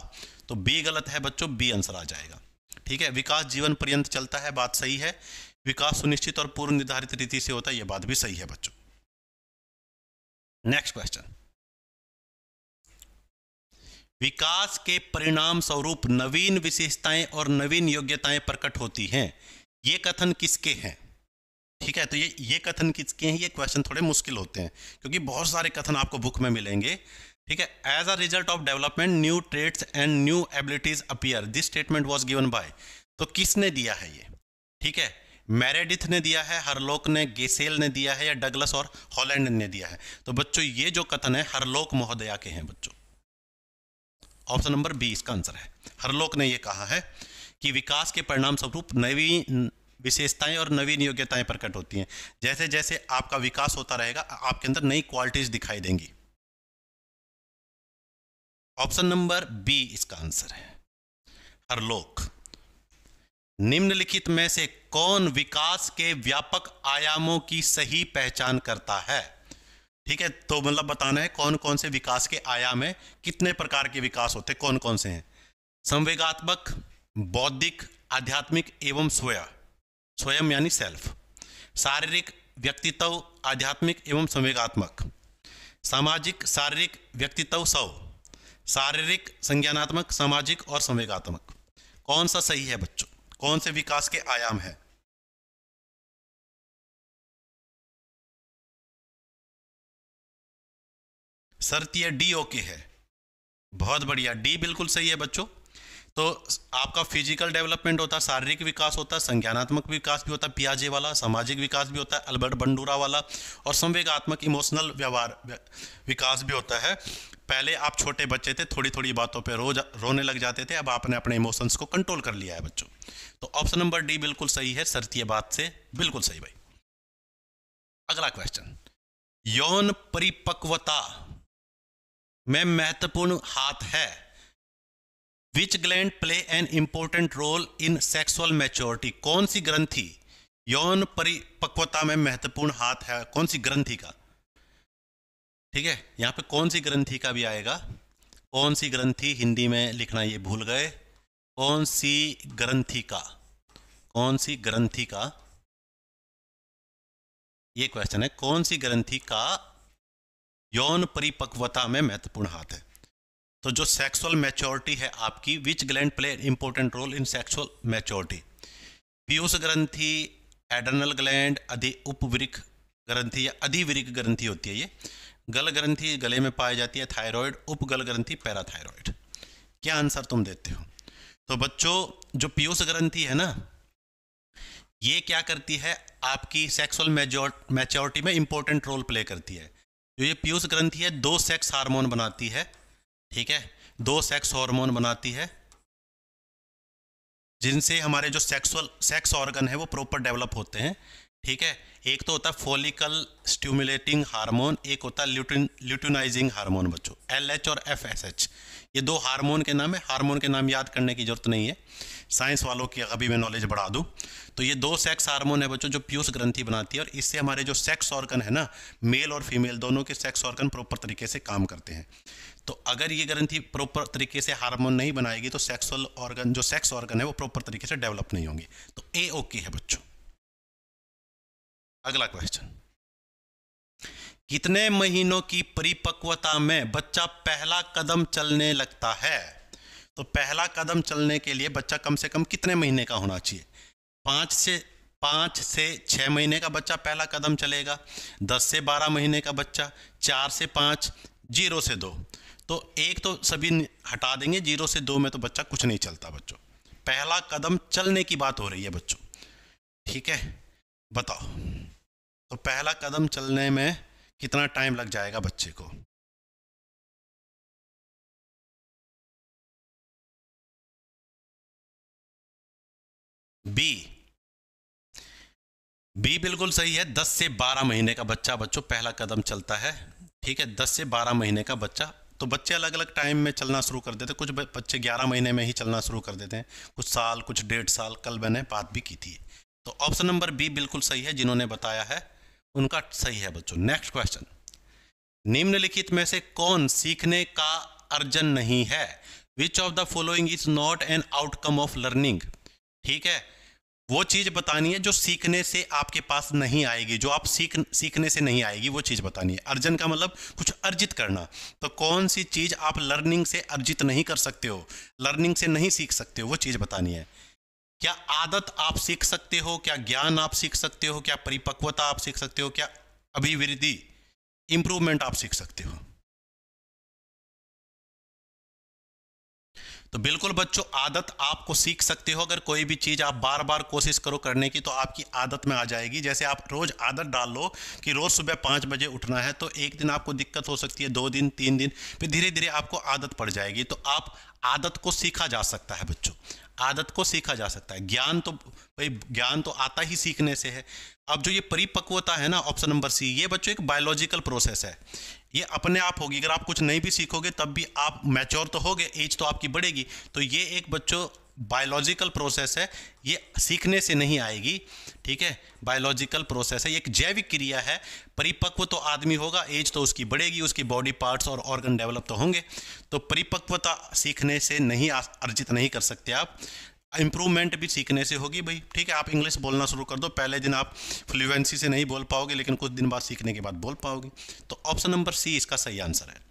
तो बी गलत है बच्चों, बी आंसर आ जाएगा। ठीक है, विकास जीवन पर्यंत चलता है, बात सही है। विकास सुनिश्चित और पूर्व निर्धारित रीति से होता है, यह बात भी सही है बच्चों। नेक्स्ट क्वेश्चन, विकास के परिणाम स्वरूप नवीन विशेषताएं और नवीन योग्यताएं प्रकट होती हैं, ये कथन किसके हैं? ठीक है, तो ये कथन किसके हैं? ये क्वेश्चन थोड़े मुश्किल होते हैं क्योंकि बहुत सारे कथन आपको बुक में मिलेंगे। ठीक है, as a result of development new traits and new abilities appear, this statement was given by, तो किसने दिया है ये? ठीक है, मेरेडिथ ने दिया है, हरलोक ने, गेसेल ने दिया है, या डगलस और हॉलैंड ने दिया है? तो बच्चों ये जो कथन है हरलोक महोदया के हैं बच्चों। ऑप्शन नंबर बी इसका आंसर है। हरलोक ने ये कहा है कि विकास के परिणाम स्वरूप नवीन विशेषताएं और नवीन योग्यताएं प्रकट होती हैं। जैसे जैसे आपका विकास होता रहेगा, आपके अंदर नई क्वालिटीज दिखाई देंगी। ऑप्शन नंबर बी इसका आंसर है, हरलोक। निम्नलिखित में से कौन विकास के व्यापक आयामों की सही पहचान करता है? ठीक है, तो मतलब बताना है कौन कौन से विकास के आयाम है, कितने प्रकार के विकास होते, कौन कौन से हैं? संवेगात्मक, बौद्धिक, आध्यात्मिक एवं स्वयं यानी सेल्फ। शारीरिक, व्यक्तित्व, आध्यात्मिक एवं संवेगात्मक। सामाजिक, शारीरिक, व्यक्तित्व, शारीरिक, संज्ञानात्मक, सामाजिक और संवेगात्मक। कौन सा सही है बच्चों? कौन से विकास के आयाम है? शर्तीय डी ओके है, बहुत बढ़िया, डी बिल्कुल सही है बच्चों। तो आपका फिजिकल डेवलपमेंट होता है, शारीरिक विकास होता है, संज्ञानात्मक विकास भी होता है पियाजे वाला, सामाजिक विकास भी होता है अल्बर्ट बंडूरा वाला, और संवेगात्मक इमोशनल व्यवहार विकास भी होता है। पहले आप छोटे बच्चे थे, थोड़ी थोड़ी बातों पे रोज रोने लग जाते थे, अब आपने अपने इमोशंस को कंट्रोल कर लिया है बच्चों। तो ऑप्शन नंबर डी बिल्कुल सही है, शर्तीय बात से बिल्कुल सही भाई। अगला क्वेश्चन, यौन परिपक्वता में महत्वपूर्ण हाथ है, which gland play an important role in sexual maturity? कौन सी ग्रंथि यौन परिपक्वता में महत्वपूर्ण हाथ है, कौन सी ग्रंथि का? ठीक है, यहां पे कौन सी ग्रंथि का भी आएगा, कौन सी ग्रंथि, हिंदी में लिखना ये भूल गए, कौन सी ग्रंथि का, कौन सी ग्रंथि का, ये क्वेश्चन है, कौन सी ग्रंथि का यौन परिपक्वता में महत्वपूर्ण हाथ है? तो जो सेक्सुअल मैच्योरिटी है आपकी, which gland play important role in sexual maturity? पीयूष ग्रंथि, एड्रेनल ग्लैंड, उपवृक्क ग्रंथि या अधिवृक्क ग्रंथि होती है ये। गल ग्रंथि गले में पाई जाती है, थायराइड, उपगल ग्रंथि पैराथायराइड। क्या आंसर तुम देते हो? तो बच्चों जो पीयूष ग्रंथि है ना, ये क्या करती है, आपकी सेक्सुअल मैच्योरिटी में इंपॉर्टेंट रोल प्ले करती है। जो ये पीयूष ग्रंथि है, 2 सेक्स हार्मोन बनाती है। ठीक है, 2 सेक्स हार्मोन बनाती है जिनसे हमारे जो सेक्स ऑर्गन है वो प्रॉपर डेवलप होते हैं। ठीक है। एक तो होता है फॉलिकल स्टिमुलेटिंग हार्मोन, एक होता है ल्यूटिनाइजिंग हार्मोन बच्चों, LH और FSH। ये दो हार्मोन के नाम है, हार्मोन के नाम याद करने की जरूरत नहीं है, साइंस वालों की अभी मैं नॉलेज बढ़ा दूं। तो ये दो सेक्स हार्मोन है बच्चों जो पीयूष ग्रंथि बनाती है, और इससे हमारे जो सेक्स ऑर्गन है ना, मेल और फीमेल दोनों के सेक्स ऑर्गन प्रॉपर तरीके से काम करते हैं। तो अगर ये ग्रंथि प्रॉपर तरीके से हार्मोन नहीं बनाएगी तो सेक्सुअल ऑर्गन, जो सेक्स ऑर्गन है, वो प्रॉपर तरीके से डेवलप नहीं होंगे। तो ए ओके है बच्चों। अगला क्वेश्चन, कितने महीनों की परिपक्वता में बच्चा पहला कदम चलने लगता है? तो पहला कदम चलने के लिए बच्चा कम से कम कितने महीने का होना चाहिए? 5 से 6 महीने का बच्चा पहला कदम चलेगा, 10 से 12 महीने का बच्चा, 4 से 5, 0 से 2। तो एक तो सभी हटा देंगे, 0 से 2 में तो बच्चा कुछ नहीं चलता बच्चों। पहला कदम चलने की बात हो रही है बच्चों, ठीक है। बताओ तो पहला कदम चलने में कितना टाइम लग जाएगा बच्चे को? बी, बी बिल्कुल सही है। 10 से 12 महीने का बच्चा बच्चों पहला कदम चलता है, ठीक है। 10 से 12 महीने का बच्चा, तो बच्चे अलग अलग टाइम में चलना शुरू कर देते हैं। कुछ बच्चे 11 महीने में ही चलना शुरू कर देते हैं, कुछ साल, कुछ 1.5 साल। कल मैंने बात भी की थी। तो ऑप्शन नंबर बी बिल्कुल सही है, जिन्होंने बताया है उनका सही है बच्चों। नेक्स्ट क्वेश्चन, निम्नलिखित में से कौन सीखने का अर्जन नहीं है? Which of the following is not an outcome of learning? ठीक है, वो चीज बतानी है जो सीखने से आपके पास नहीं आएगी, जो आप सीखने से नहीं आएगी, वो चीज बतानी है। अर्जन का मतलब कुछ अर्जित करना। तो कौन सी चीज आप लर्निंग से अर्जित नहीं कर सकते हो, लर्निंग से नहीं सीख सकते हो, वो चीज बतानी है। क्या आदत आप सीख सकते हो? क्या ज्ञान आप सीख सकते हो? क्या परिपक्वता आप सीख सकते हो? क्या अभिवृद्धि, इंप्रूवमेंट आप सीख सकते हो? तो बिल्कुल बच्चों, आदत आपको सीख सकते हो। अगर कोई भी चीज़ आप बार बार कोशिश करो करने की तो आपकी आदत में आ जाएगी। जैसे आप रोज़ आदत डाल लो कि रोज़ सुबह 5 बजे उठना है, तो एक दिन आपको दिक्कत हो सकती है, 2 दिन, 3 दिन, फिर धीरे धीरे आपको आदत पड़ जाएगी। तो आप आदत को सीखा जा सकता है बच्चों, आदत को सीखा जा सकता है। ज्ञान तो भाई, ज्ञान तो आता ही सीखने से है। अब जो ये परिपक्वता है ना, ऑप्शन नंबर सी, ये बच्चों एक बायोलॉजिकल प्रोसेस है, ये अपने आप होगी। अगर आप कुछ नहीं भी सीखोगे तब भी आप मैच्योर तो होगे, एज तो आपकी बढ़ेगी। तो ये एक बच्चों बायोलॉजिकल प्रोसेस है, ये सीखने से नहीं आएगी, ठीक है। बायोलॉजिकल प्रोसेस है, ये एक जैविक क्रिया है। परिपक्व तो आदमी होगा, एज तो उसकी बढ़ेगी, उसकी बॉडी पार्ट्स और ऑर्गन डेवलप तो होंगे। तो परिपक्वता सीखने से नहीं अर्जित नहीं कर सकते आप। इंप्रूवमेंट भी सीखने से होगी भाई, ठीक है। आप इंग्लिश बोलना शुरू कर दो, पहले दिन आप फ्लुएंसी से नहीं बोल पाओगे, लेकिन कुछ दिन बाद सीखने के बाद बोल पाओगे। तो ऑप्शन नंबर सी इसका सही आंसर है।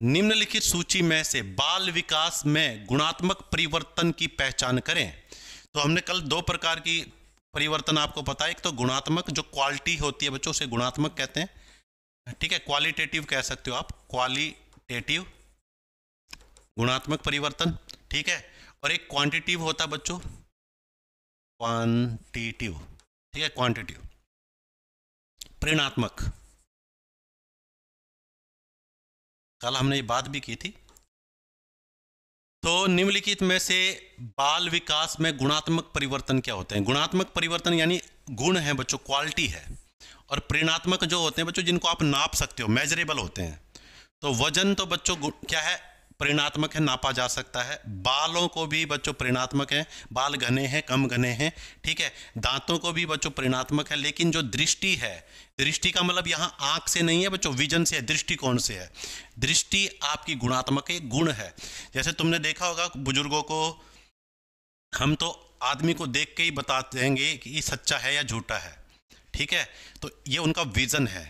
निम्नलिखित सूची में से बाल विकास में गुणात्मक परिवर्तन की पहचान करें। तो हमने कल 2 प्रकार की परिवर्तन आपको पता है। एक तो गुणात्मक, जो क्वालिटी होती है बच्चों, उसे गुणात्मक कहते हैं, ठीक है। क्वालिटेटिव कह सकते हो आप, क्वालिटेटिव गुणात्मक परिवर्तन, ठीक है। और एक क्वांटिटिव होता है बच्चों, क्वांटिटिव, ठीक है, क्वांटिटिव परिणात्मक। कल हमने ये बात भी की थी। तो निम्नलिखित में से बाल विकास में गुणात्मक परिवर्तन क्या होते हैं? गुणात्मक परिवर्तन यानी गुण है बच्चों, क्वालिटी है। और परिणात्मक जो होते हैं बच्चों, जिनको आप नाप सकते हो, मेजरेबल होते हैं। तो वजन तो बच्चों क्या है, परिणात्मक है, नापा जा सकता है। बालों को भी बच्चों परिणात्मक है, बाल घने हैं, कम घने हैं, ठीक है। दांतों को भी बच्चों परिणात्मक है। लेकिन जो दृष्टि है, दृष्टि का मतलब यहाँ आंख से नहीं है बच्चों, विजन से है, दृष्टिकोण से है। दृष्टि आपकी गुणात्मक है, गुण है। जैसे तुमने देखा होगा बुजुर्गों को, हम तो आदमी को देख के ही बता देंगे कि ये सच्चा है या झूठा है, ठीक है। तो ये उनका विजन है,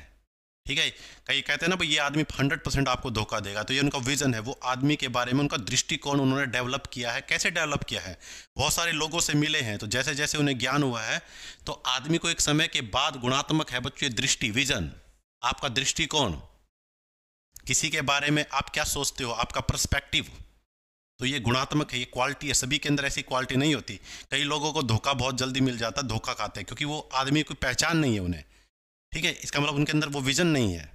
ठीक है। कई कहते हैं ना भाई, ये आदमी 100% आपको धोखा देगा, तो ये उनका विजन है। वो आदमी के बारे में उनका दृष्टिकोण उन्होंने डेवलप किया है। कैसे डेवलप किया है? बहुत सारे लोगों से मिले हैं, तो जैसे जैसे उन्हें ज्ञान हुआ है, तो आदमी को एक समय के बाद गुणात्मक है बच्चों, दृष्टि, विजन, आपका दृष्टिकोण, किसी के बारे में आप क्या सोचते हो, आपका पर्सपेक्टिव, तो ये गुणात्मक है, ये क्वालिटी है। सभी के अंदर ऐसी क्वालिटी नहीं होती। कई लोगों को धोखा बहुत जल्दी मिल जाता है, धोखा खाते हैं, क्योंकि वो आदमी की पहचान नहीं है उन्हें, ठीक है। इसका मतलब उनके अंदर वो विजन नहीं है।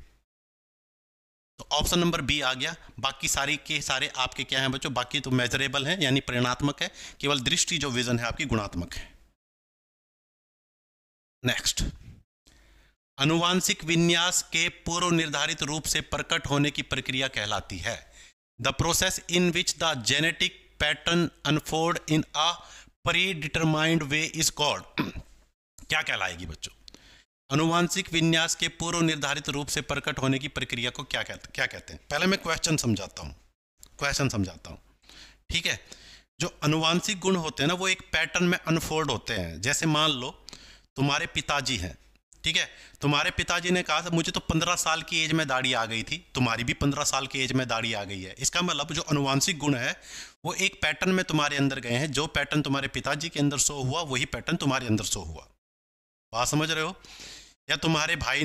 तो ऑप्शन नंबर बी आ गया। बाकी सारी के सारे आपके क्या हैं बच्चों, बाकी तो मेजरेबल हैं, यानी परिणात्मक है। केवल दृष्टि जो विजन है आपकी गुणात्मक है। नेक्स्ट, अनुवांशिक विन्यास के पूर्व निर्धारित रूप से प्रकट होने की प्रक्रिया कहलाती है। The process in which the genetic pattern unfold in a pre determined way is called. क्या कहलाएगी बच्चों? अनुवांशिक विन्यास के पूर्व निर्धारित रूप से प्रकट होने की प्रक्रिया को क्या कहते हैं? पहले मैं क्वेश्चन समझाता हूं। ठीक है, जो अनुवांशिक गुण होते हैं ना, वो एक पैटर्न में अनफोल्ड होते हैं। जैसे मान लो तुम्हारे पिताजी हैं, ठीक है, तुम्हारे पिताजी ने कहा था मुझे तो 15 साल की एज में दाढ़ी आ गई थी, तुम्हारी भी 15 साल की एज में दाढ़ी आ गई है। इसका मतलब जो अनुवांशिक गुण है वो एक पैटर्न में तुम्हारे अंदर गए हैं। जो पैटर्न तुम्हारे पिताजी के अंदर शो हुआ वही पैटर्न तुम्हारे अंदर शो हुआ। बात समझ रहे हो? या तुम्हारे भाई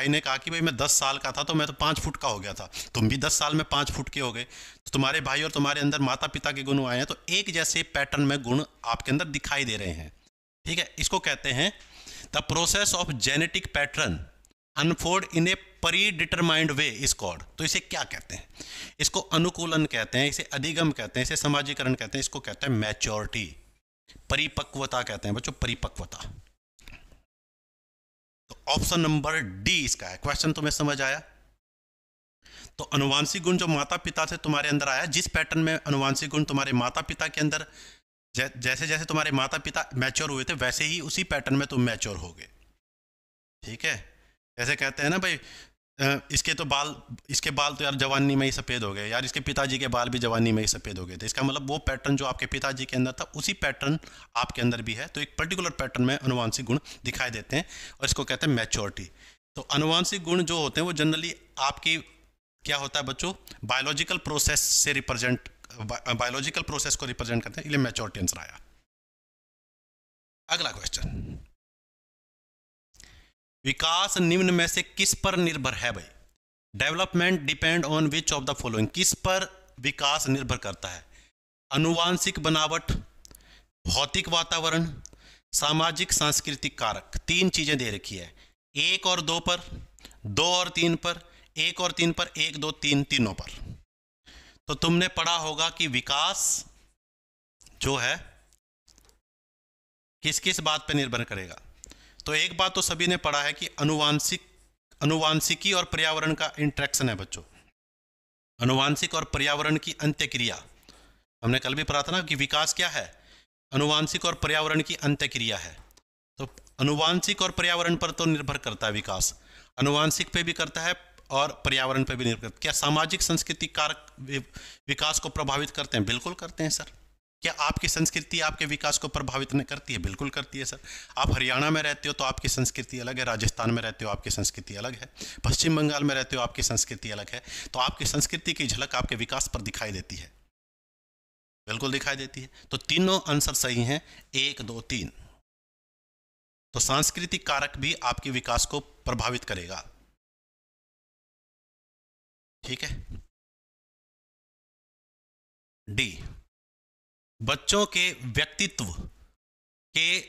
ने कहा कि भाई मैं 10 साल का था तो मैं तो 5 फुट का हो गया था, तुम भी 10 साल में 5 फुट के हो गए। तो तुम्हारे भाई और तुम्हारे अंदर माता पिता के गुण आए हैं, तो एक जैसे पैटर्न में गुण आपके अंदर दिखाई दे रहे हैं। ठीक है, इसको कहते हैं the process of genetic pattern unfold in A pre determined way is called. तो इसे क्या कहते हैं? इसको अनुकूलन कहते हैं, इसे अधिगम कहते हैं, इसे समाजीकरण कहते हैं, इसको कहते हैं मैच्योरिटी, परिपक्वता कहते हैं बच्चों, परिपक्वता। तो ऑप्शन नंबर डी इसका है। क्वेश्चन तुम्हें समझ आया? तो अनुवांशिक गुण जो माता पिता से तुम्हारे अंदर आया, जिस पैटर्न में अनुवांशिक गुण तुम्हारे माता पिता के अंदर जैसे जैसे तुम्हारे माता पिता मैच्योर हुए थे वैसे ही उसी पैटर्न में तुम मैच्योर हो गए। ठीक है, जैसे कहते हैं ना भाई इसके बाल तो यार जवानी में ही सफ़ेद हो गए, यार इसके पिताजी के बाल भी जवानी में ही सफ़ेद हो गए थे। इसका मतलब वो पैटर्न जो आपके पिताजी के अंदर था उसी पैटर्न आपके अंदर भी है। तो एक पर्टिकुलर पैटर्न में अनुवांशिक गुण दिखाई देते हैं और इसको कहते हैं मैच्योरिटी। तो अनुवांशिक गुण जो होते हैं वो जनरली आपकी क्या होता है बच्चों, बायोलॉजिकल प्रोसेस को रिप्रेजेंट करते हैं, इसलिए मैच्योरिटी आंसर आया। अगला क्वेश्चन, विकास निम्न में से किस पर निर्भर है भाई? Development depend on which of the following. किस पर विकास निर्भर करता है? अनुवांशिक बनावट, भौतिक वातावरण, सामाजिक सांस्कृतिक कारक। 3 चीजें दे रखी है, 1 और 2 पर, 2 और 3 पर, 1 और 3 पर, 1 2 3 तीनों पर। तो तुमने पढ़ा होगा कि विकास जो है किस किस बात पर निर्भर करेगा। तो एक बात तो सभी ने पढ़ा है कि अनुवांशिकी और पर्यावरण का इंटरेक्शन है बच्चों, अनुवांशिक और पर्यावरण की अंत्यक्रिया। हमने कल भी पढ़ा था ना कि विकास क्या है, अनुवांशिक और पर्यावरण की अंत्यक्रिया है। तो अनुवांशिक और पर्यावरण पर तो निर्भर करता है विकास, अनुवांशिक पे भी करता है और पर्यावरण पे भी निर्भर करता है। क्या सामाजिक सांस्कृतिक कारक विकास को प्रभावित करते हैं? बिल्कुल करते हैं सर। क्या आपकी संस्कृति आपके विकास को प्रभावित नहीं करती है? बिल्कुल करती है सर। आप हरियाणा में रहते हो तो आपकी संस्कृति अलग है, राजस्थान में रहते हो आपकी संस्कृति अलग है, पश्चिम बंगाल में रहते हो आपकी संस्कृति अलग है। तो आपकी संस्कृति की झलक आपके विकास पर दिखाई देती है, बिल्कुल दिखाई देती है। तो तीनों आंसर सही हैं, 1 2 3। तो सांस्कृतिक कारक भी आपके विकास को प्रभावित करेगा। ठीक है, डी, बच्चों के व्यक्तित्व के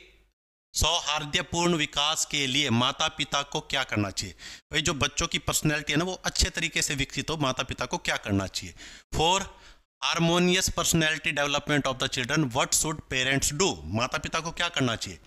सौहार्दपूर्ण विकास के लिए माता पिता को क्या करना चाहिए? भाई जो बच्चों की पर्सनैलिटी है ना वो अच्छे तरीके से विकसित हो, माता पिता को क्या करना चाहिए? For harmonious personality development of the children what should parents do? माता पिता को क्या करना चाहिए?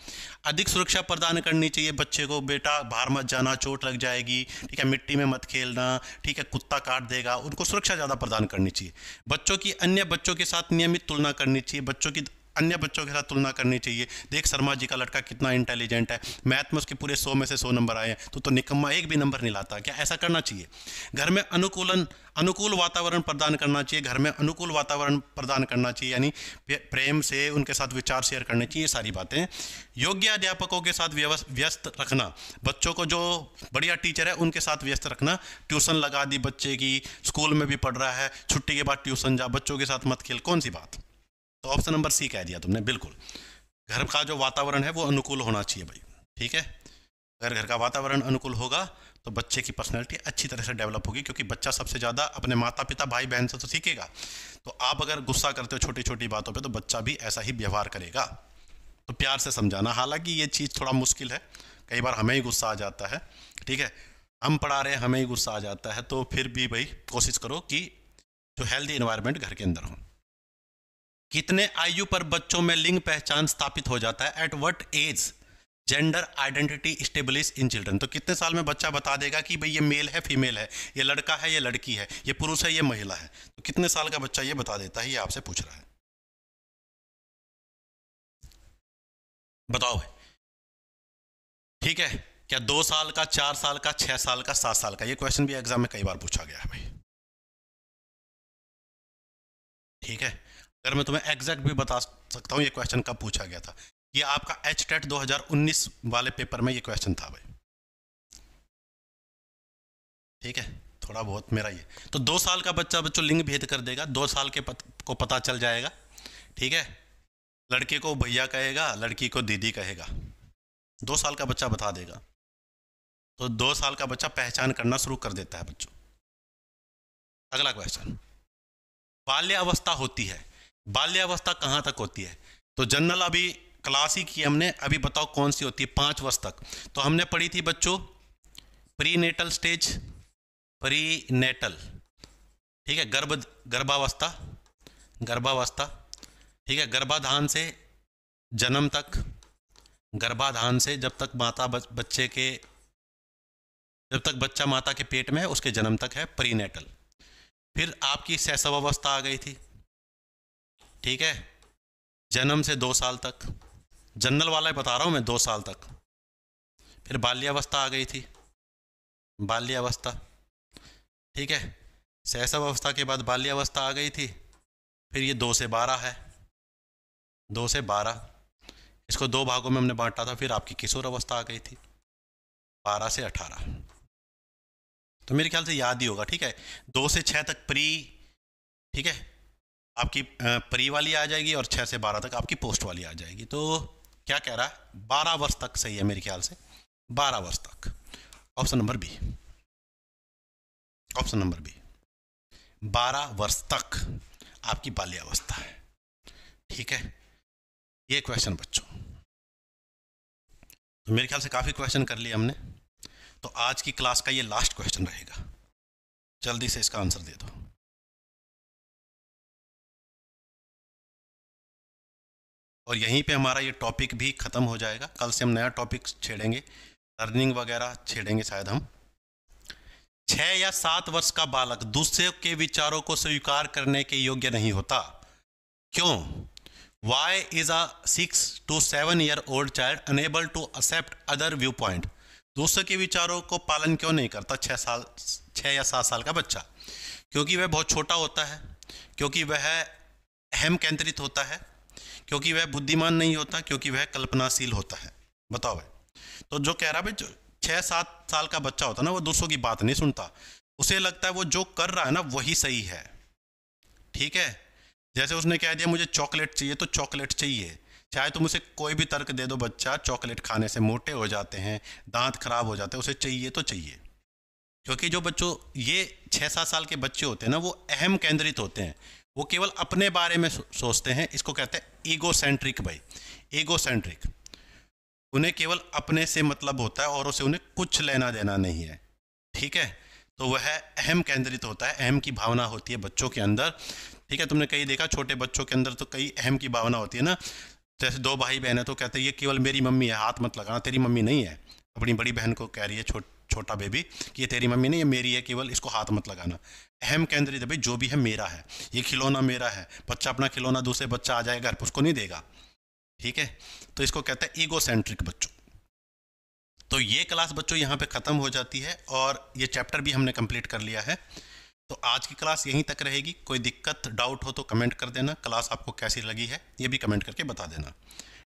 अधिक सुरक्षा प्रदान करनी चाहिए बच्चे को, बेटा बाहर मत जाना, चोट लग जाएगी, ठीक है, मिट्टी में मत खेलना, ठीक है, कुत्ता काट देगा, उनको सुरक्षा ज़्यादा प्रदान करनी चाहिए। बच्चों की अन्य बच्चों के साथ नियमित तुलना करनी चाहिए, बच्चों की अन्य बच्चों के साथ तुलना करनी चाहिए। देख शर्मा जी का लड़का कितना इंटेलिजेंट है, मैथ में उसके पूरे 100 में से 100 नंबर आए हैं, तो निकम्मा एक भी नंबर नहीं लाता। क्या ऐसा करना चाहिए? घर में अनुकूल वातावरण प्रदान करना चाहिए, घर में अनुकूल वातावरण प्रदान करना चाहिए, यानी प्रेम से उनके साथ विचार शेयर करने चाहिए, सारी बातें। योग्य अध्यापकों के साथ व्यस्त रखना, बच्चों को जो बढ़िया टीचर है उनके साथ व्यस्त रखना। ट्यूशन लगा दी बच्चे की, स्कूल में भी पढ़ रहा है, छुट्टी के बाद ट्यूशन जा, बच्चों के साथ मत खेल, कौन सी बात? तो ऑप्शन नंबर सी कह दिया तुमने, बिल्कुल। घर का जो वातावरण है वो अनुकूल होना चाहिए भाई, ठीक है। अगर घर का वातावरण अनुकूल होगा तो बच्चे की पर्सनैलिटी अच्छी तरह से डेवलप होगी, क्योंकि बच्चा सबसे ज़्यादा अपने माता पिता भाई बहन से तो सीखेगा। तो आप अगर गुस्सा करते हो छोटी छोटी बातों पे तो बच्चा भी ऐसा ही व्यवहार करेगा। तो प्यार से समझाना, हालांकि ये चीज़ थोड़ा मुश्किल है, कई बार हमें ही गुस्सा आ जाता है, ठीक है, हम पढ़ा रहे हैं हमें ही गुस्सा आ जाता है, तो फिर भी भाई कोशिश करो कि जो हेल्दी एनवायरनमेंट घर के अंदर हो। कितने आयु पर बच्चों में लिंग पहचान स्थापित हो जाता है? At what age gender identity establish in children. तो कितने साल में बच्चा बता देगा कि भाई ये मेल है, फीमेल है, ये लड़का है, ये लड़की है, ये पुरुष है, ये महिला है। तो कितने साल का बच्चा ये बता देता है, ये आपसे पूछ रहा है। बताओ भाई, ठीक है। क्या 2 साल का, 4 साल का, 6 साल का, 7 साल का? ये क्वेश्चन भी एग्जाम में कई बार पूछा गया है भाई, ठीक है। अगर मैं तुम्हें एग्जैक्ट भी बता सकता हूँ ये क्वेश्चन कब पूछा गया था, ये आपका HTET 2019 वाले पेपर में ये क्वेश्चन था भाई, ठीक है। थोड़ा बहुत मेरा ये तो 2 साल का बच्चा बच्चों लिंग भेद कर देगा, 2 साल के को पता चल जाएगा, ठीक है। लड़के को भैया कहेगा, लड़की को दीदी कहेगा, 2 साल का बच्चा बता देगा। तो 2 साल का बच्चा पहचान करना शुरू कर देता है बच्चों। अगला क्वेश्चन, बाल्यावस्था होती है, बाल्यावस्था कहाँ तक होती है? तो जनरल अभी क्लास ही की हमने, अभी बताओ कौन सी होती है? 5 वर्ष तक। तो हमने पढ़ी थी बच्चों prenatal stage, prenatal, ठीक है, गर्भावस्था, गर्भावस्था, ठीक है, गर्भाधान से जन्म तक, गर्भाधान से जब तक माता बच्चे के, जब तक बच्चा माता के पेट में है उसके जन्म तक है प्री नेटल। फिर आपकी शैशव अवस्था आ गई थी, ठीक है, जन्म से 2 साल तक, जनरल वाला बता रहा हूँ मैं, 2 साल तक। फिर बाल्यावस्था आ गई थी, बाल्यावस्था, ठीक है, शैशव अवस्था के बाद बाल्यावस्था आ गई थी। फिर ये 2 से 12 है, 2 से 12, इसको 2 भागों में हमने बांटा था। फिर आपकी किशोर अवस्था आ गई थी 12 से 18। तो मेरे ख्याल से याद ही होगा, ठीक है। 2 से 6 तक प्री, ठीक है, आपकी प्री वाली आ जाएगी, और 6 से 12 तक आपकी पोस्ट वाली आ जाएगी। तो क्या कह रहा है, 12 वर्ष तक सही है मेरे ख्याल से, 12 वर्ष तक। Option number B, option number B, 12 वर्ष तक आपकी बाल्यावस्था है, ठीक है। ये क्वेश्चन बच्चों, तो मेरे ख्याल से काफ़ी क्वेश्चन कर लिए हमने। तो आज की क्लास का ये लास्ट क्वेश्चन रहेगा, जल्दी से इसका आंसर दे दो। और यहीं पे हमारा ये टॉपिक भी ख़त्म हो जाएगा। कल से हम नया टॉपिक छेड़ेंगे, लर्निंग वगैरह छेड़ेंगे शायद हम। 6 या 7 वर्ष का बालक दूसरे के विचारों को स्वीकार करने के योग्य नहीं होता, क्यों? Why is a 6 to 7 year old child unable to accept other viewpoint? दूसरे के विचारों को पालन क्यों नहीं करता 6 या 7 साल का बच्चा? क्योंकि वह बहुत छोटा होता है, क्योंकि वह अहम केंद्रित होता है, क्योंकि वह बुद्धिमान नहीं होता, क्योंकि वह कल्पनाशील होता है। बताओ भाई। तो जो कह रहा है भाई, जो 6-7 साल का बच्चा होता है ना, वो दूसरों की बात नहीं सुनता, उसे लगता है वो जो कर रहा है ना वही सही है, ठीक है। जैसे उसने कह दिया मुझे चॉकलेट चाहिए तो चॉकलेट चाहिए, चाहे तुम उसे कोई भी तर्क दे दो, बच्चा चॉकलेट खाने से मोटे हो जाते हैं, दांत खराब हो जाते हैं, उसे चाहिए तो चाहिए। क्योंकि जो बच्चों ये 6-7 साल के बच्चे होते हैं ना, वो अहम केंद्रित होते हैं, वो केवल अपने बारे में सोचते हैं। इसको कहते हैं ईगोसेंट्रिक भाई, ईगोसेंट्रिक। उन्हें केवल अपने से मतलब होता है, और उसे उन्हें कुछ लेना देना नहीं है, ठीक है। तो वह अहम केंद्रित होता है, अहम की भावना होती है बच्चों के अंदर, ठीक है। तुमने कई देखा छोटे बच्चों के अंदर तो कई अहम की भावना होती है ना। जैसे 2 भाई बहन है तो कहते हैं ये केवल मेरी मम्मी है, हाथ मत लगाना, तेरी मम्मी नहीं है। अपनी बड़ी बहन को कह रही है छोटा बेबी कि ये तेरी मम्मी नहीं है, मेरी है, केवल इसको हाथ मत लगाना। अहम केंद्रित है भाई, जो भी है मेरा है, ये खिलौना मेरा है। बच्चा अपना खिलौना दूसरे बच्चा आ जाएगा घर पर, उसको नहीं देगा, ठीक है। तो इसको कहते हैं ईगोसेंट्रिक बच्चों। तो ये क्लास बच्चों यहाँ पे ख़त्म हो जाती है, और ये चैप्टर भी हमने कंप्लीट कर लिया है। तो आज की क्लास यहीं तक रहेगी। कोई दिक्कत डाउट हो तो कमेंट कर देना। क्लास आपको कैसी लगी है ये भी कमेंट करके बता देना।